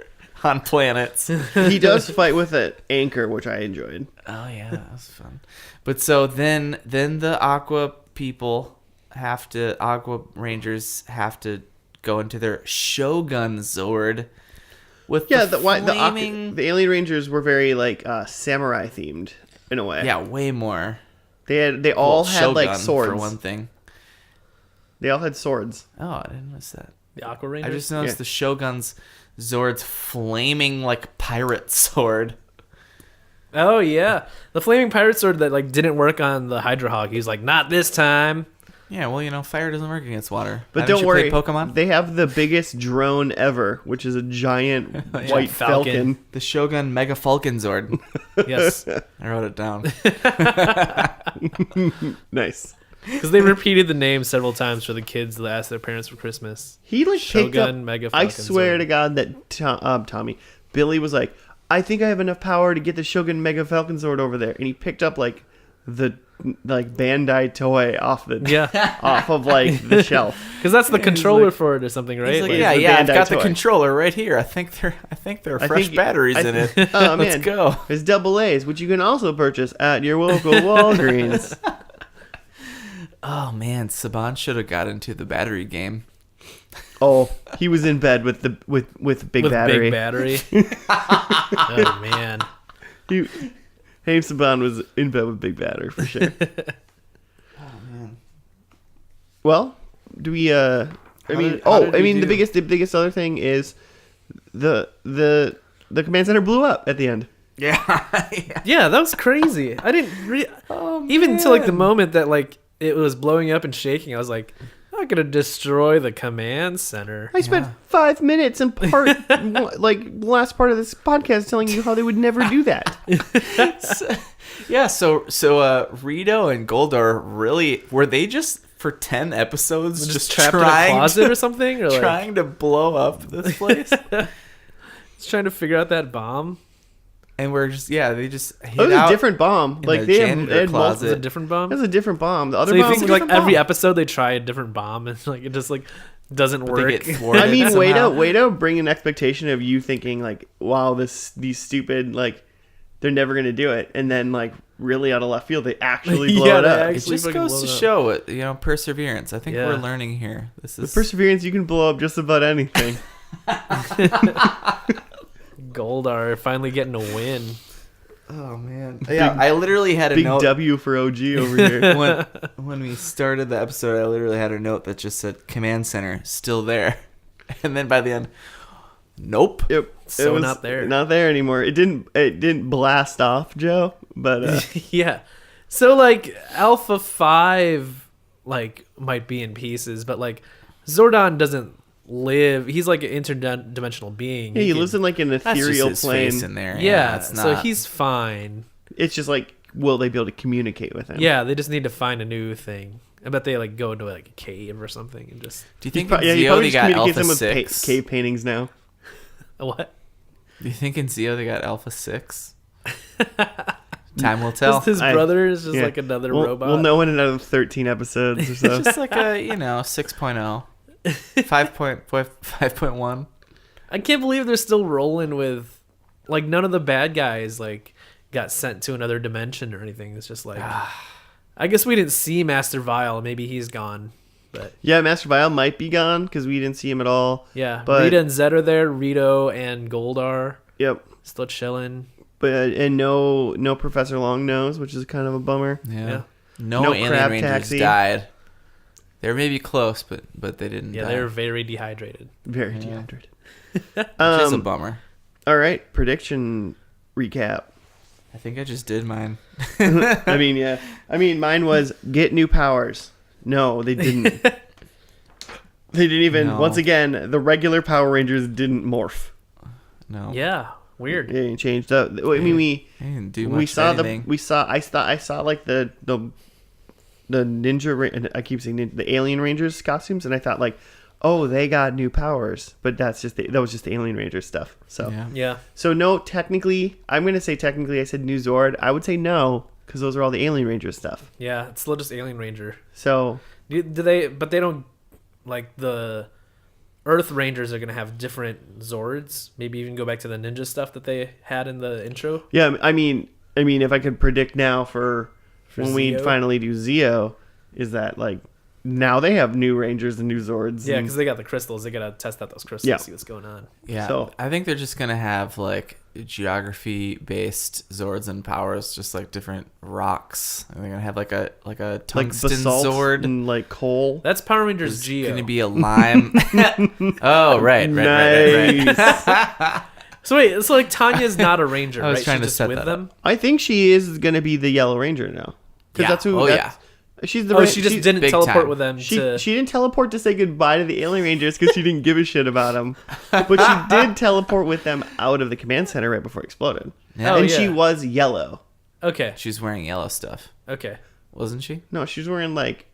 on planets. He does fight with an anchor, which I enjoyed. Oh yeah, that was fun. But so then the Aqua people Aqua Rangers have to go into their Shogun Zord with the Alien Rangers were very like samurai themed in a way. Yeah, way more. They all had like Shogun, swords. for one thing. They all had swords. Oh, I didn't notice that. The Aqua Rangers? I just noticed the Shogun's Zord's flaming like pirate sword. Oh, yeah. The flaming pirate sword that like didn't work on the Hydra Hog. He's like, not this time. Yeah, well, fire doesn't work against water. But Haven't don't you worry, played Pokemon? they have the biggest drone ever, which is a giant white falcon. The Shogun Mega Falcon Zord. Yes. I wrote it down. Nice. Because they repeated the name several times for the kids that asked their parents for Christmas. He like picked up. Shogun Mega I Falcon swear Zord. to God that Billy was like, I think I have enough power to get the Shogun Mega Falcon Zord over there, and he picked up like the Bandai toy off of like the shelf. Because that's the controller for it or something, right? He's like, Like, yeah, the I've Bandai got the toy. controller right here. I think there are fresh batteries in it. Oh Let's man, go. It's double A's, which you can also purchase at your local Walgreens. Oh man, Saban should have got into the battery game. Oh, he was in bed with big battery. Big battery. Oh man. Haim Saban was in bed with big battery for sure. Oh man. Well, do we? How did we the do? biggest other thing is the command center blew up at the end. Yeah. Yeah, that was crazy. I didn't even until like the moment that like it was blowing up and shaking. I was like, I'm not gonna destroy the command center. I spent 5 minutes in last part of this podcast telling you how they would never do that. So Rito and Goldar really were they just for 10 episodes just trapped in a closet or something, or like trying to blow up this place? just trying to figure out that bomb. And we're just they just hit It was out a different bomb. Like the they janitor had closet. It's a different bomb. It was a different bomb. The other So you bomb think was a like different every bomb. episode they try a different bomb and like it just like doesn't But work. they get thwarted I mean, somehow. way to bring an expectation of you thinking like, wow, these stupid like they're never gonna do it, and then like really out of left field they actually blow Yeah, it they up. actually- It just fucking goes blow to it up. show it, perseverance. I think Yeah. we're learning here. This With is perseverance, you can blow up just about anything. Goldar finally getting a win. Oh man. Yeah, I literally had a Big note W for OG over here. when we started the episode. I literally had a note that just said "Command Center still there," and then by the end, nope. Yep. So it was not there. Not there anymore. It didn't blast off, Joe. But Yeah. So like Alpha 5 like might be in pieces, but like Zordon doesn't live. He's like an interdimensional being. yeah, he can- lives in like an That's just ethereal his plane. face in there. Yeah, it's so not. he's fine. It's just like, will they be able to communicate with him? Yeah, they just need to find a new thing. I bet they like go into like a cave or something and just Do you think He in probably Zeo they just got communicates Alpha them with 6? cave paintings now. what? Do you think in Zeo they got Alpha 6? Time will tell. Just his I- brother is just yeah. like another We'll robot. We'll know in another 13 episodes or so. It's just like a 6.0, 5.1. I can't believe they're still rolling with like none of the bad guys like got sent to another dimension or anything. It's just like I guess we didn't see Master Vile. Maybe he's gone. But Yeah, Master Vile might be gone because we didn't see him at all. yeah, But- Rita and Zed are there. Rito and Goldar Yep. still chilling. But and no Professor Longnose, which is kind of a bummer. Yeah. Yeah. No No Alien Crab Rangers Taxi. died. They were maybe close, but they didn't. Yeah, die. they were very dehydrated. Very dehydrated. Which is a bummer. All right, prediction recap. I think I just did mine. I mean, yeah. I mean, mine was get new powers. No, they didn't. They didn't even. No. Once again, the regular Power Rangers didn't morph. No. Yeah, weird. They changed up. I mean, They didn't do much we saw of anything. I saw like the ninja. I keep saying ninja, the Alien Rangers costumes, and I thought like, oh, they got new powers, but that was just the Alien Rangers stuff. So Yeah. So no, technically, I'm gonna say technically I said new Zord. I would say no because those are all the Alien Rangers stuff. Yeah, it's still just Alien Ranger. So Do they? But they don't. Like the Earth Rangers are gonna have different Zords. Maybe even go back to the ninja stuff that they had in the intro. yeah, I mean, if I could predict now for when we Zeo? finally do Zeo, is that like now they have new Rangers and new Zords? Yeah, and- because they got the crystals. They gotta test out those crystals, Yeah. see what's going on. Yeah, So- I think they're just gonna have like geography-based Zords and powers, just like different rocks. And they're gonna have like a like tungsten basalt Zord. and like coal. That's Power Rangers It's Geo. gonna be a lime. Oh, right. Nice. So wait, so like Tanya's not a Ranger, I was right? trying She's to just set with that them. I think she is going to be the Yellow Ranger now. Because Yeah. that's who. Oh, that's, she's the. Oh, she just didn't big teleport time. with them. She to... didn't teleport to say goodbye to the Alien Rangers because she didn't give a shit about them. But she did teleport with them out of the command center right before it exploded. Yeah. Oh, And yeah. she was yellow. Okay. She's wearing yellow stuff, Okay. wasn't she? No, she was wearing like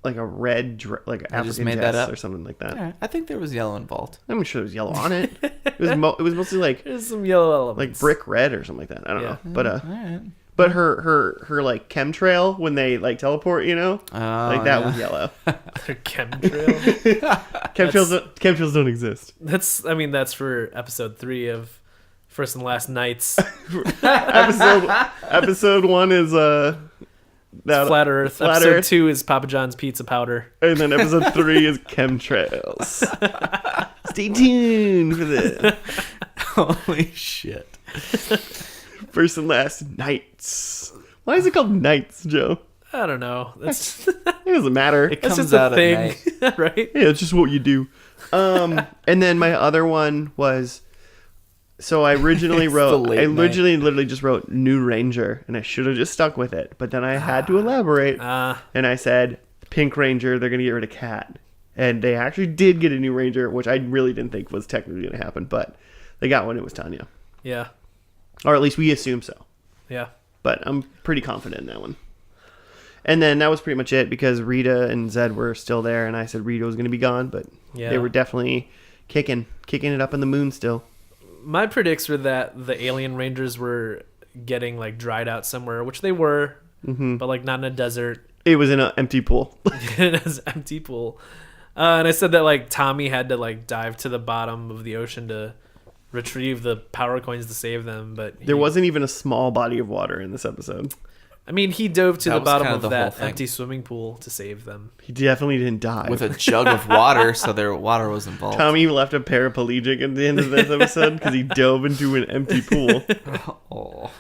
a red, like I just African made that dress up. or something like that. Yeah, I think there was yellow involved. I'm sure there was yellow on it. It was mostly like There's some yellow elements. brick red or something like that. I don't Yeah. know. But All right. but her like chemtrail when they like teleport, you know, like that was yellow. Their chemtrail. Chemtrails don't exist. That's. I mean, that's for episode 3 of First and Last Nights. Episode 1 is that Flat Earth. Flat Episode Earth. 2 is Papa John's pizza powder. and then episode 3 is chemtrails. Stay tuned for the Holy shit. First and Last Nights. Why is it called Nights, Joe? I don't know. That's It doesn't matter. It that's comes just a out at thing, night. right? Yeah, it's just what you do. And then my other one was, so I originally It's wrote, the late literally just wrote New Ranger, and I should have just stuck with it. But then I had to elaborate, and I said Pink Ranger. They're gonna get rid of Cat, and they actually did get a new Ranger, which I really didn't think was technically gonna happen, but they got one. It was Tanya, Yeah. or at least we assume so. Yeah. But I'm pretty confident in that one. And then that was pretty much it because Rita and Zed were still there, and I said Rita was going to be gone, but Yeah. they were definitely kicking it up in the moon still. My predicts were that the Alien Rangers were getting like dried out somewhere, which they were, but like not in a desert. It was in an empty pool. It was an empty pool. And I said that like Tommy had to like dive to the bottom of the ocean to retrieve the power coins to save them, but There wasn't even a small body of water in this episode. I mean, he dove to That the was bottom kind of of the whole that thing. empty swimming pool to save them. He definitely didn't die. With a jug of water, so their water was involved. Tommy left a paraplegic at the end of this episode because he dove into an empty pool. Oh.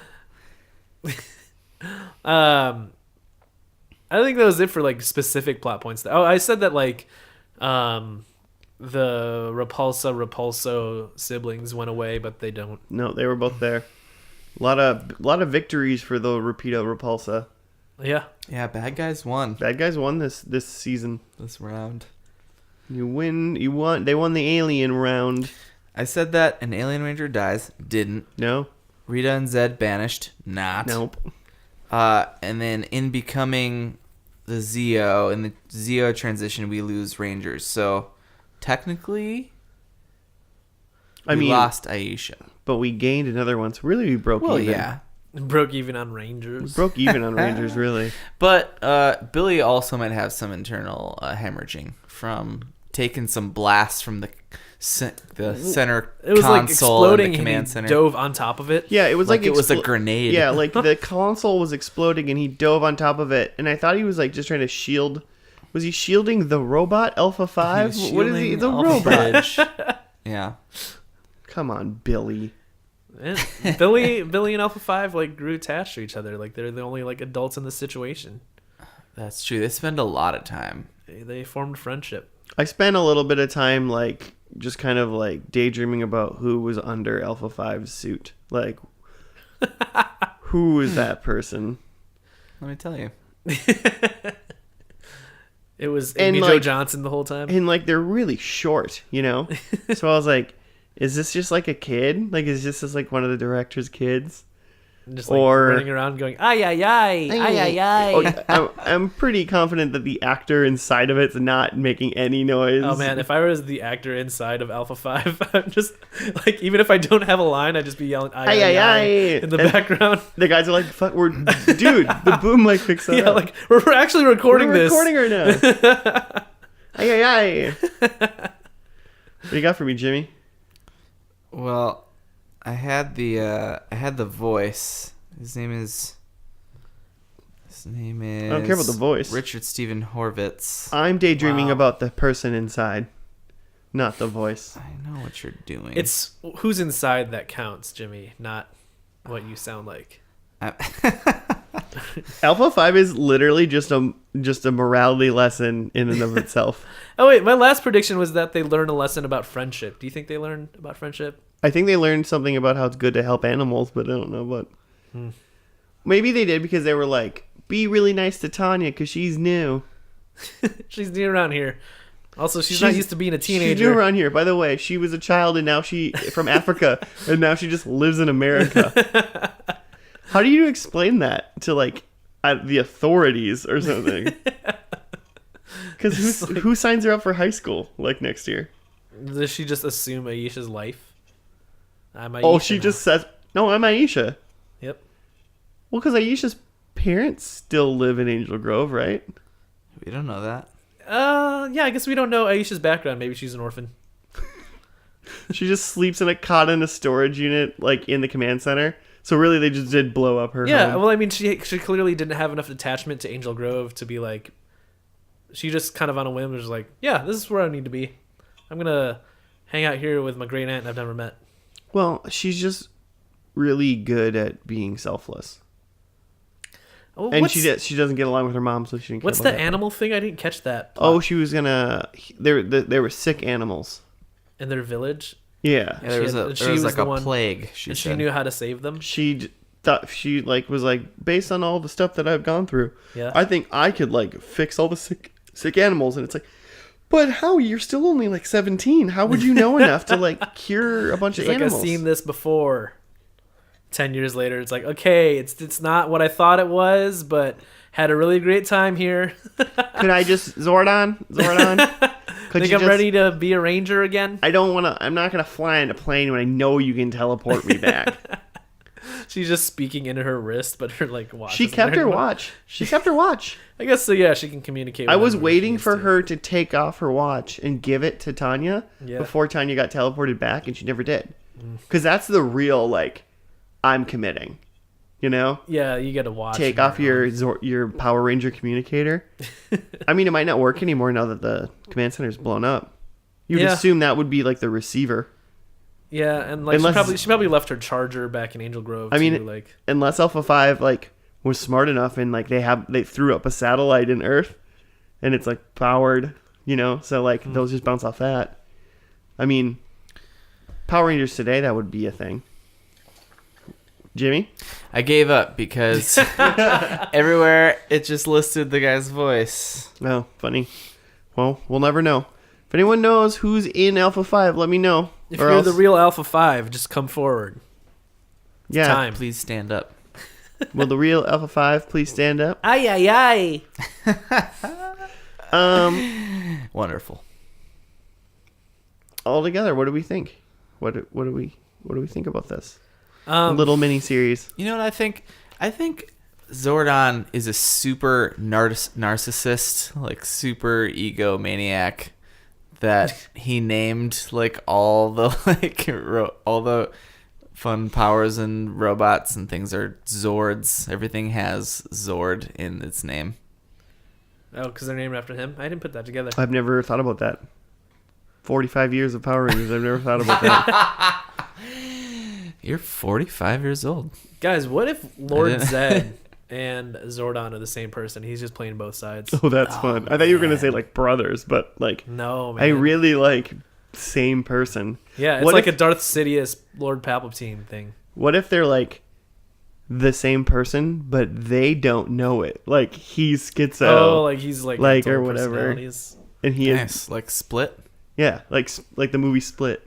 I think that was it for like specific plot points. Oh, I said that like the Repulso siblings went away, but they don't. No, they were both there. A lot of victories for the Rapido Repulsa. Yeah. Yeah, bad guys won Bad guys won this season. this round. They won the alien round. I said that an alien ranger dies. Didn't. No? Rita and Zed banished. Not. Nope. And then in becoming the Zeo, in the Zeo transition, we lose Rangers. So technically, we lost Aisha. But we gained another one. So really, we broke Well, even. yeah. Broke even on We Rangers. broke even on Rangers, really. But Billy also might have some internal hemorrhaging from taking some blasts from the center It was like console and exploding the and command he center. dove on top of it. Yeah, it was like it was a grenade. Yeah, like the console was exploding and he dove on top of it. And I thought he was like just trying to shield. Was he shielding the robot Alpha 5? He was What is he? shielding The Alpha robot. Bridge. Yeah. Come on, Billy. And Billy and Alpha 5 like grew attached to each other. Like they're the only like adults in the situation. That's true. They spend a lot of time they formed friendship. I spent a little bit of time like just kind of like daydreaming about who was under Alpha 5's suit. Like, who is that person? Let me tell you. It was And, Amy Jo like- Johnson the whole time. And like they're really short, you know? So I was like, is this just like a kid? Like, is this just like one of the director's kids? Just like or- running around going, ay, ay, ay, ay, ay, ay. I'm pretty confident that the actor inside of it's not making any noise. Oh man, if I was the actor inside of Alpha 5, I'm just like, even if I don't have a line, I'd just be yelling ay, ay, ay in the background. The guys are like, "Fuck, dude, the boom mic picks that Yeah, up. like we're actually recording We're this. recording right now." Ay, ay, ay. What do you got for me, Jimmy? Well, I had the voice. His name is. I don't care about the voice. Richard Stephen Horvitz. I'm daydreaming Wow. about the person inside, not the voice. I know what you're doing. It's who's inside that counts, Jimmy, not what you sound like. Alpha 5 is literally just a morality lesson in and of itself. Oh wait, my last prediction was that they learn a lesson about friendship. Do you think they learned about friendship? I think they learned something about how it's good to help animals, but I don't know what. Maybe they did because they were like, be really nice to Tanya because she's new. She's new around here. Also, she's not used to being a She's teenager. new around here. By the way, she was a child and now she from Africa and now she just lives in America. How do you explain that to like the authorities or something? Because who signs her up for high school like next year? Does she just assume Aisha's life? I'm Aisha Oh, she now. just says, "No, I'm Aisha." Yep. Well, because Aisha's parents still live in Angel Grove, right? We don't know that. Yeah, I guess we don't know Aisha's background. Maybe she's an orphan. She just sleeps in a cot in a storage unit, like in the command center. So really, they just did blow up her Yeah, home. well, I mean, she clearly didn't have enough attachment to Angel Grove to be like. She just kind of on a whim was like, yeah, this is where I need to be. I'm gonna hang out here with my great aunt I've never met. Well, she's just really good at being selfless, Oh, and she doesn't get along with her mom, so she didn't. Care What's about the that. animal thing? I didn't catch that. Oh, she was gonna. There were sick animals. In their village, Yeah, Yeah, there was she was like the a one- plague. She and she said. knew how to save them. she thought she like was like based on all the stuff that I've gone through. Yeah. I think I could like fix all the sick animals, and it's like, but how? You're still only like 17. How would you know enough to like cure a bunch She's of like, animals? I've seen this before. 10 years later, it's like, okay, it's not what I thought it was, but had a really great time here. Could I just Zordon? Could Think you I'm just- ready to be a ranger again? I don't want to. I'm not gonna fly in a plane when I know you can teleport me back. She's just speaking into her wrist, but her like watch. She isn't kept there her anymore. watch. She kept her watch. I guess so. Yeah, she can communicate. I with was them where she waiting needs for to. her to take off her watch and give it to Tanya Yeah. before Tanya got teleported back, and she never did. Because that's the real like, I'm committing. You know, Yeah, you get to watch. take and off your Power Ranger communicator. I mean, it might not work anymore now that the command center's blown up. You'd Yeah. assume that would be like the receiver. Yeah, and like Unless- she probably left her charger back in Angel Grove. I mean, too, like Unless Alpha 5 like was smart enough and like they threw up a satellite in Earth and it's like powered, you know, so like those just bounce off that. I mean, Power Rangers today, that would be a thing. Jimmy? I gave up because everywhere it just listed the guy's voice. Oh, funny. Well, we'll never know. If anyone knows who's in Alpha 5, let me know. if Or you're else- the real Alpha 5, just come forward. yeah. time. Please stand up. Will the real Alpha 5 please stand up? Ay ay ay. Wonderful. All together, what do we think? What do we think about this Um, little mini series? You know what I think? I think Zordon is a super narcissist, like super egomaniac that he named like all the all the fun powers and robots and things are Zords. Everything has Zord in its name. Oh, because they're named after him. I didn't put that together. I've never thought about that. 45 years of Power Rangers, I've never thought about that. You're 45 years old. Guys, what if Lord didn't- Zed and Zordon are the same person. He's just playing both sides. Oh, that's fun. I thought you were gonna say like brothers, but like No, man. I really like same person. Yeah, it's What like if- a Darth Sidious, Lord Palpatine thing. What if they're like the same person, but they don't know it? Like he's schizo, Oh, like he's like Like, or multiple whatever. personalities. and he is Nice. Like Split. yeah, like the movie Split.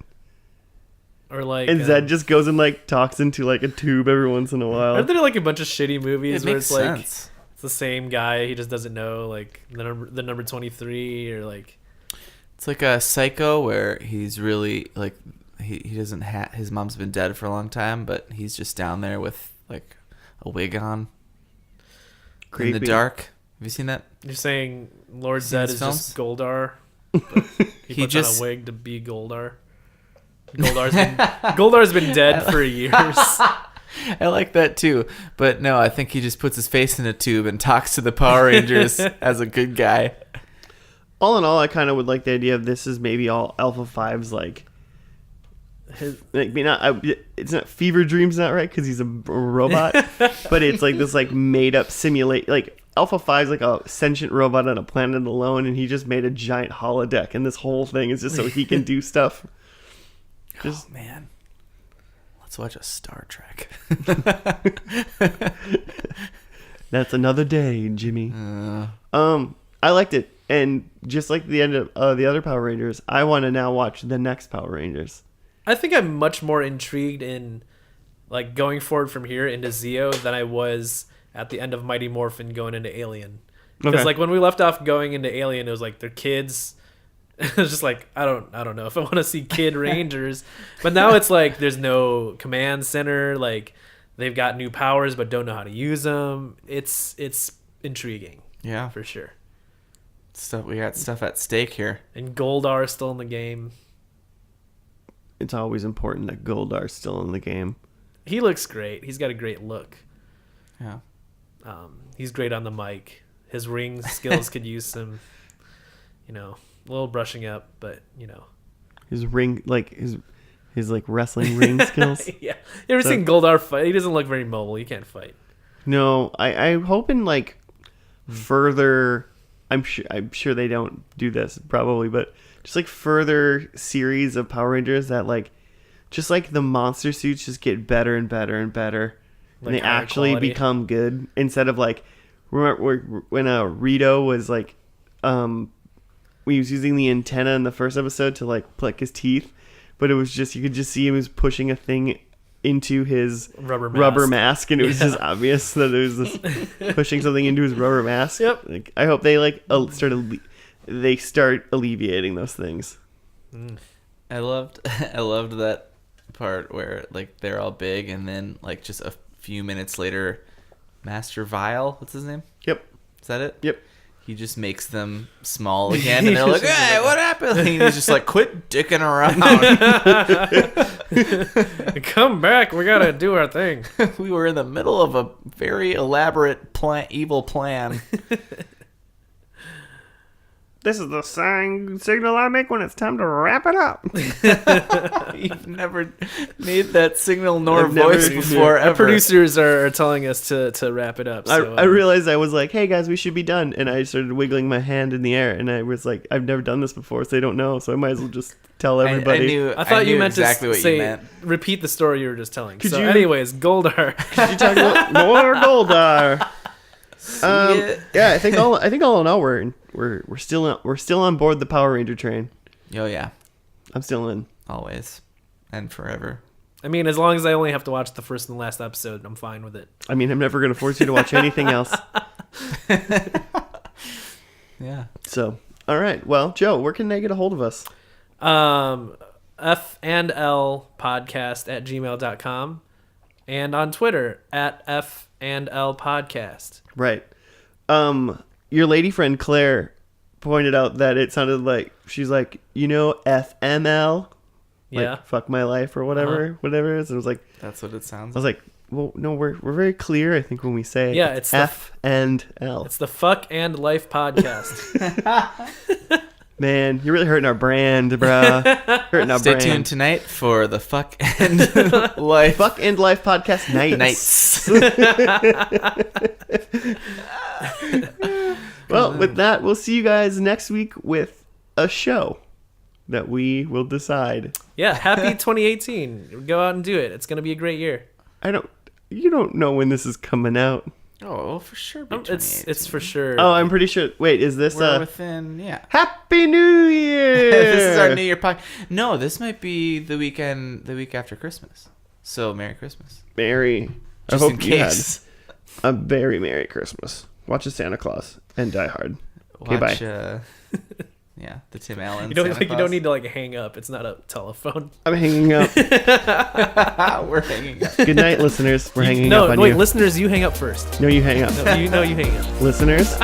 Or like And Zed just goes and like talks into like a tube every once in a while. aren't there like a bunch of shitty movies It where makes it's like sense. it's the same guy, he just doesn't know like the number 23 or like It's like a Psycho where he's really like he doesn't his mom's been dead for a long time, but he's just down there with like a wig on in Creepy. the dark. Have you seen that? you're saying Lord Seen Zed his is just films? Goldar. But he He puts just- on a wig to be Goldar. Goldar's been dead for years. I like that too, but no, I think he just puts his face in a tube and talks to the Power Rangers as a good guy. All in all, I kind of would like the idea of this is maybe all Alpha 5's like. It's not Fever Dream's not right because he's a robot, but it's like this like made up simulate like Alpha 5's like a sentient robot on a planet alone, and he just made a giant holodeck, and this whole thing is just so he can do stuff. Just Oh man, let's watch a Star Trek. that's another day, Jimmy. Uh, I liked it, and just like the end of the other Power Rangers, I want to now watch the next Power Rangers. I think I'm much more intrigued in like going forward from here into Zeo than I was at the end of Mighty Morphin going into Alien. Because Okay. like when we left off going into Alien, it was like they're kids. It was just like I don't know if I want to see kid Rangers, but now it's like there's no command center. Like they've got new powers but don't know how to use them. It's intriguing yeah, for sure. stuff we got stuff at stake here. And Goldar is still in the game. It's always important that Goldar's still in the game. He looks great. He's got a great look. Yeah, He's great on the mic. His ring skills could use some, a little brushing up, but His ring, like his like wrestling ring skills. yeah. You ever seen Goldar fight? He doesn't look very mobile. He can't fight. No, I'm hoping like further. I'm sure they don't do this probably, but just like further series of Power Rangers that like, just like the monster suits just get better and better and better, and Like they higher actually quality. become good instead of like, remember when Rito was like, when he was using the antenna in the first episode to like pluck his teeth, but it was just you could just see him was pushing a thing into his Rubber mask. and it was just obvious that it was this pushing something into his rubber mask. Yep. Like, I hope they like start alleviating those things. I loved that part where like they're all big and then like just a few minutes later, Master Vile, what's his name? Yep. Is that it? Yep. He just makes them small again, and they're like, "Hey, what happened?" And he's just like, "Quit dicking around." Come back. We got to do our thing. We were in the middle of a very elaborate evil plan. This is the signal I make when it's time to wrap it up. You've never made that signal nor I've never- voice before, Our ever. producers are telling us to wrap it up. So, I realized I was like, hey guys, we should be done. And I started wiggling my hand in the air. And I was like, I've never done this before, so they don't know. So I might as well just tell everybody. I thought you knew meant exactly to what say, you meant. repeat the story you were just telling. Could So, you- anyways, Goldar. Did you talk about more Goldar? Yeah, I think all in all, we're still on board the Power Ranger train. Oh yeah, I'm still in. always and forever. I mean, as long as I only have to watch the first and last episode, I'm fine with it. I mean, I'm never going to force you to watch anything else. Yeah. So, all right. Well, Joe, where can they get a hold of us? F&L podcast at gmail.com and on Twitter at F&L podcast. Right. Your lady friend Claire pointed out that it sounded like she's like, FML, like Yeah. fuck my life or whatever it is. And I was like, That's what it sounds I was like, well, no, we're very clear. I think when we say Yeah, it's the- F and L. It's the Fuck and Life podcast. Man, you're really hurting our brand, bro. Hurting our Stay brand. tuned tonight for the Fuck and Life Fuck and Life podcast nights. Well, with that, we'll see you guys next week with a show that we will decide. Yeah, happy 2018. Go out and do it. It's going to be a great year. You don't know when this is coming out. Oh, well, for sure. be It's for sure. Oh, I'm pretty sure. Wait, is this We're within, yeah. Happy New Year? This is our New Year podcast. No, this might be the week after Christmas. So, Merry Christmas. Merry. Just I in hope you had case. a very Merry Christmas. Watch a Santa Claus and Die Hard. Okay, Watch, bye. Yeah, the Tim Allen. You don't Santa Claus. need to like hang up. It's not a telephone. I'm hanging up. We're hanging up. Good night, listeners. We're hanging up on you. Listeners, you hang up first. No, you hang up. No, you hang up. Listeners,